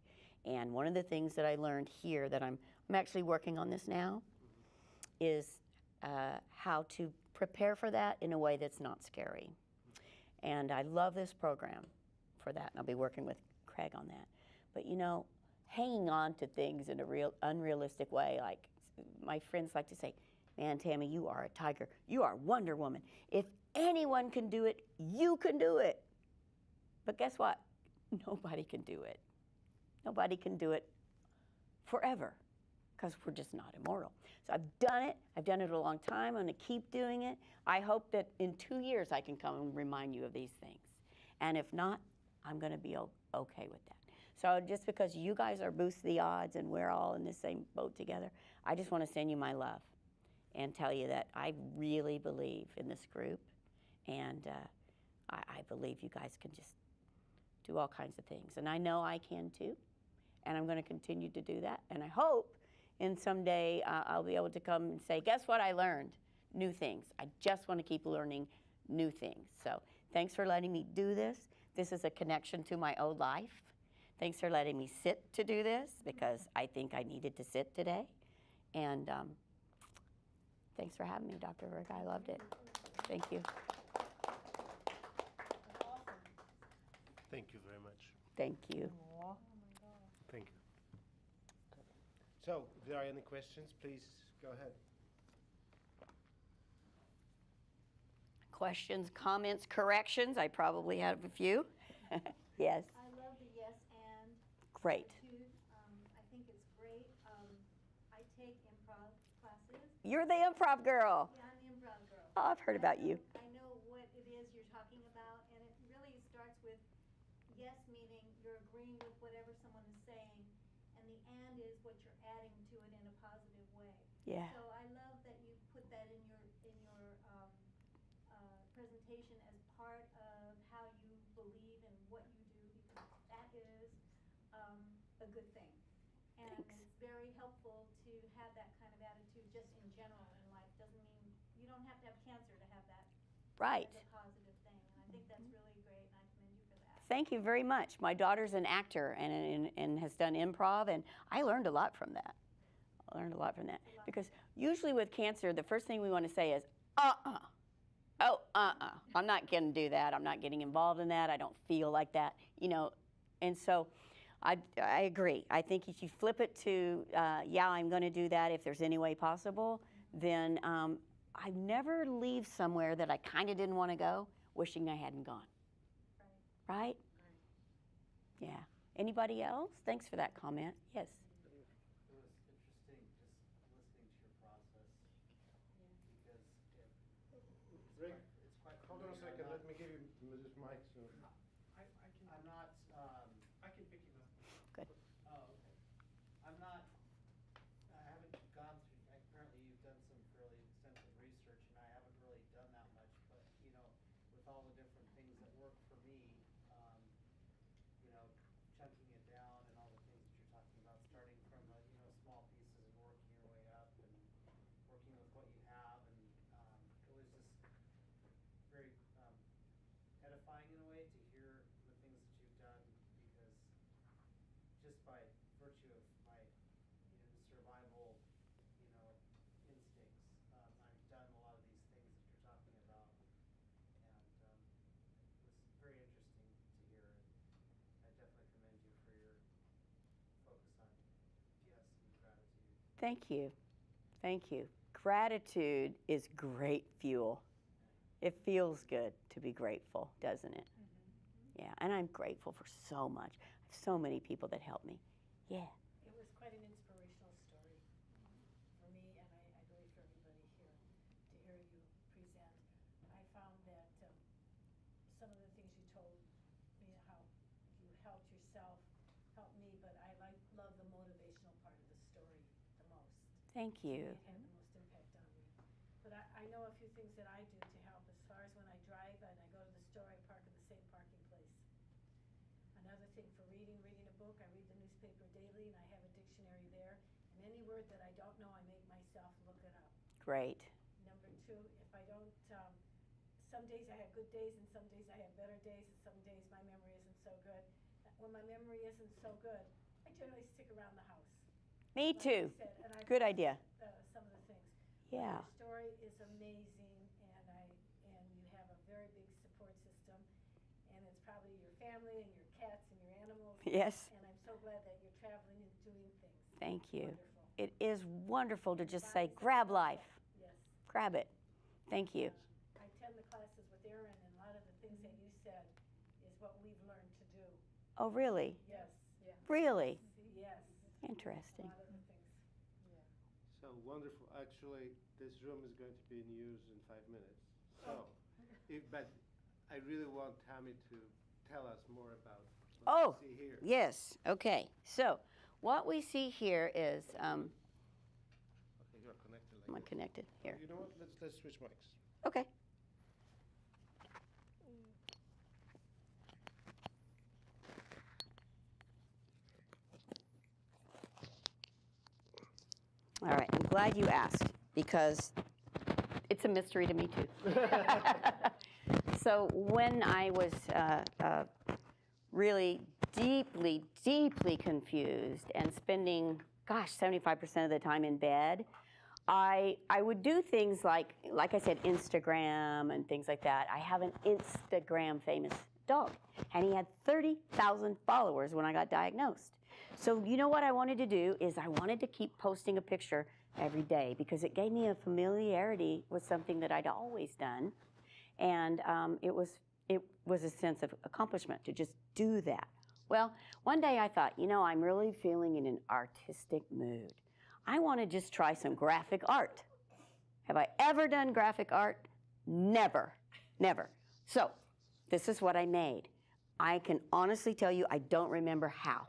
And one of the things that I learned here that I'm actually working on this now is how to prepare for that in a way that's not scary. And I love this program for that, and I'll be working with Craig on that. But you know, hanging on to things in a real unrealistic way, like my friends like to say, man, Tammy, you are a tiger. You are Wonder Woman. If anyone can do it, you can do it. But guess what? Nobody can do it. Nobody can do it forever because we're just not immortal. So I've done it. I've done it a long time. I'm going to keep doing it. I hope that in 2 years I can come and remind you of these things. And if not, I'm going to be okay with that. So just because you guys are boost the odds and we're all in the same boat together, I just want to send you my love and tell you that I really believe in this group, and I believe you guys can just do all kinds of things. And I know I can too, and I'm going to continue to do that. And I hope in someday I'll be able to come and say, guess what I learned? New things. I just want to keep learning new things. So thanks for letting me do this. This is a connection to my old life. Thanks for letting me sit to do this, because I think I needed to sit today. And thanks for having me, Dr. Rick. I loved it. Thank you. Thank you very much. Thank you. Thank you. So, if there are any questions, please go ahead. Questions, comments, corrections? I probably have a few. Yes. I love the yes and Great. attitude. I think it's great. I take improv classes. You're the improv girl. Yeah, I'm the improv girl. Oh, I've heard about you. I know what it is you're talking about, and it really starts with yes, meaning you're agreeing with whatever someone is saying, and the and is what you're adding to it in a positive way. Yeah. So I love that you put that in your presentation as part of how you believe in what you do, because that is a good thing. And Thanks. it's very helpful to have that kind of attitude just in general in life. Doesn't mean you don't have to have cancer to have that Right. as a positive thing. And I think that's really great, and I commend you for that. Thank you very much. My daughter's an actor and has done improv, and I learned a lot from that. Because usually with cancer, the first thing we want to say is, I'm not going to do that. I'm not getting involved in that. I don't feel like that, And so I agree. I think if you flip it to, yeah, I'm going to do that if there's any way possible, then I never leave somewhere that I kind of didn't want to go wishing I hadn't gone. Right? Yeah. Anybody else? Thanks for that comment. Yes. It was interesting just listening to your process, because Rick, it's quite hold on a familiar. second. Let me give you this mic. So. I'm not. I can pick you up. Good. Oh, okay. I'm not. I haven't gone through. Apparently, you've done some fairly extensive research, and I haven't really done that much. But with all the different things that work for me, chunking it down and all the things that you're talking about, starting from small pieces and working your way up and working with what you have, and it was just very edifying in a way to hear the things that you've done, because just by virtue of my survival instincts, I've done a lot of these things that you're talking about, and it was very interesting to hear, and I definitely commend you for your focus on yes and gratitude. Thank you. Thank you. Gratitude is great fuel. It feels good to be grateful, doesn't it? Yeah, and I'm grateful for so much. I have so many people that help me. Yeah. It was quite an inspirational story for me, and I believe for everybody here, to hear you present. I found that some of the things you told me, how you helped yourself, helped me, but I love the motivational part of the story the most. Thank you. It had the most impact on me. But I know a few things that I do to help. As far as when I drive and I go to the store, I park in the same parking place. Another thing for reading a book, I read the newspaper daily, and I have a dictionary there. And any word that I don't know, I make myself look it up. Great. Number two, if I don't, some days I have good days, and some days I have better days, and some days my memory isn't so good. When my memory isn't so good, I generally stick around the house. Me Like I too. said, and I've Good heard, idea. some of the things. Yeah. Your story is amazing, and you have a very big support system, and it's probably your family and your cats and your animals. Yes. And I'm so glad that you're traveling and doing things. Thank you. Wonderful. It is wonderful to just say, grab life. Yes. Grab it. Thank you. I attend the classes with Aaron, and a lot of the things that you said is what we've learned to do. Oh, really? Yes. Yeah. Really? Yes. Interesting. A lot of the things. So wonderful. Actually, this room is going to be in use in 5 minutes. So, but I really want Tammy to tell us more about what Oh, we see here. yes. Okay. So what we see here is, Okay, you're connected am I like this. connected here? You know what? Let's switch mics. Okay. All right. I'm glad you asked because it's a mystery to me too. So when I was really deeply, deeply confused and spending, gosh, 75% of the time in bed, I would do things like I said, Instagram and things like that. I have an Instagram famous dog, and he had 30,000 followers when I got diagnosed. So you know what I wanted to do is I wanted to keep posting a picture every day because it gave me a familiarity with something that I'd always done, and it was a sense of accomplishment to just do that. Well, one day I thought, you know, I'm really feeling in an artistic mood. I want to just try some graphic art. Have I ever done graphic art? Never, never. So this is what I made. I can honestly tell you I don't remember how.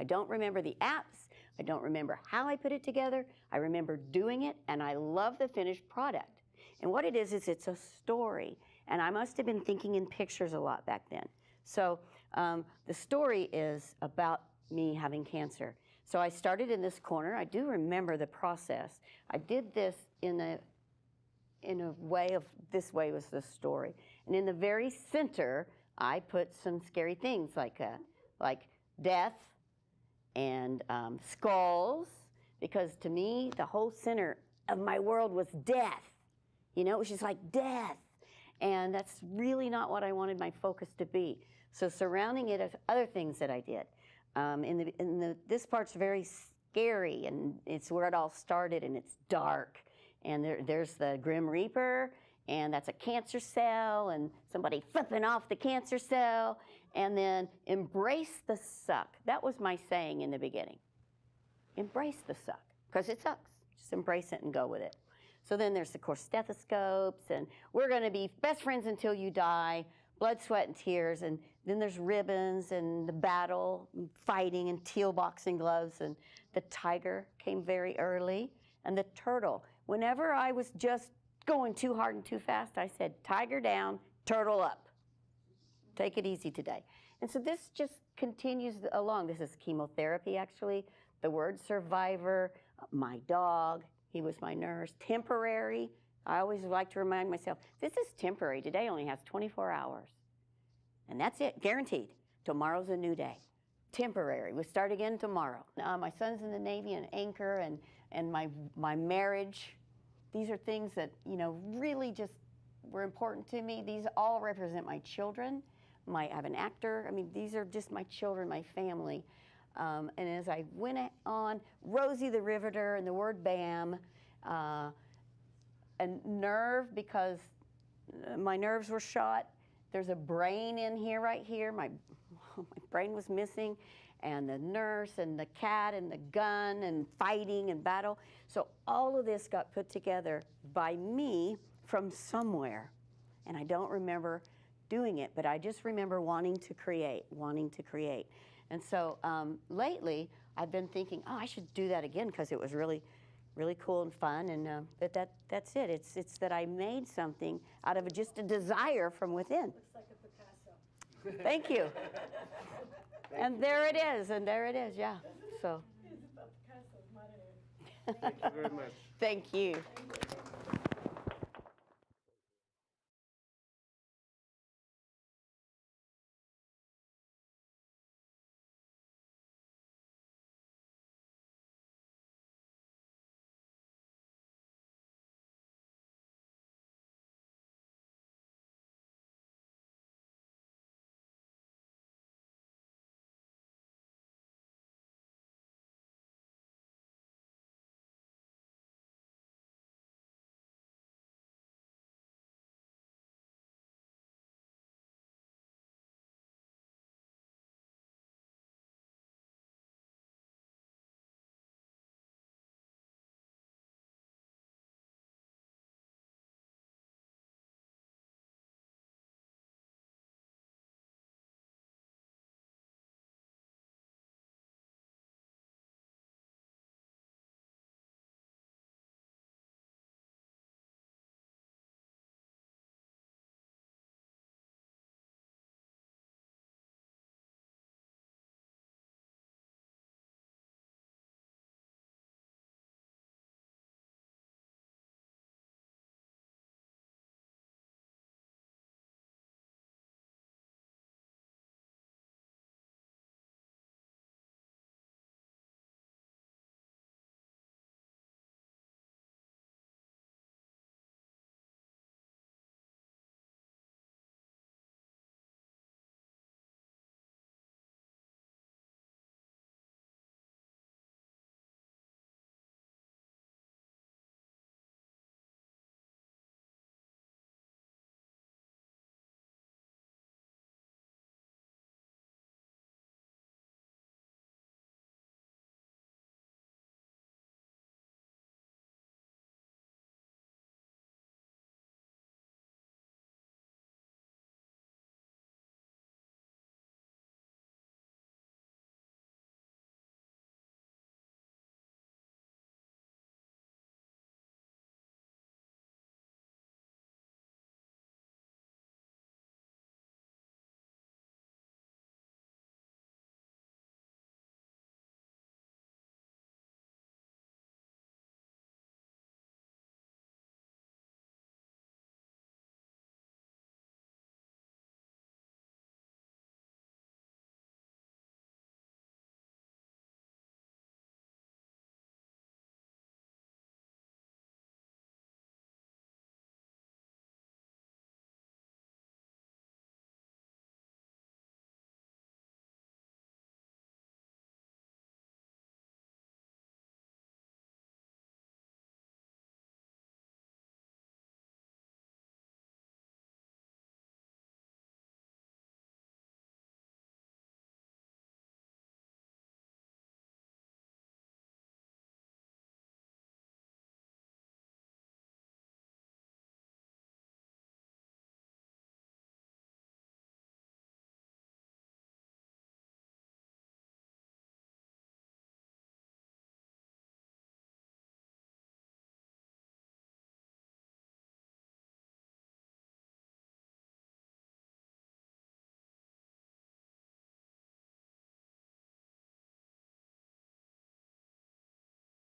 I don't remember the apps. I don't remember how I put it together. I remember doing it, and I love the finished product. And what it is it's a story. And I must have been thinking in pictures a lot back then. So the story is about me having cancer. So I started in this corner. I do remember the process. I did this in a way of, this way was the story. And in the very center, I put some scary things like death and skulls, because to me, the whole center of my world was death. You know, it was just like death. And that's really not what I wanted my focus to be. So surrounding it are other things that I did. This part's very scary, and it's where it all started, and it's dark. And there's the Grim Reaper, and that's a cancer cell, and somebody flipping off the cancer cell, and then embrace the suck. That was my saying in the beginning. Embrace the suck, because it sucks. Just embrace it and go with it. So then there's, of course, stethoscopes, and we're going to be best friends until you die, blood, sweat, and tears, and then there's ribbons and the battle, and fighting, and teal boxing gloves, and the tiger came very early, and the turtle. Whenever I was just going too hard and too fast, I said, tiger down, turtle up. Take it easy today. And so this just continues along. This is chemotherapy, actually. The word survivor, my dog, he was my nurse. Temporary, I always like to remind myself, this is temporary. Today only has 24 hours. And that's it, guaranteed. Tomorrow's a new day. Temporary, we start again tomorrow. My son's in the Navy, an anchor, and my marriage. These are things that, you know, really just were important to me. These all represent my children. I have an actor. I mean, these are just my children, my family. And as I went on, Rosie the Riveter and the word BAM, and nerve, because my nerves were shot. There's a brain in here, right here. My brain was missing, and the nurse and the cat and the gun and fighting and battle. So all of this got put together by me from somewhere. And I don't remember doing it, but I just remember wanting to create. And so lately, I've been thinking, oh, I should do that again, because it was really, really cool and fun. And that's it. It's that I made something out of just a desire from within. Looks like a Picasso. Thank you. And there it is, yeah. So. It's about Picasso's modern. Thank you very much. Thank you.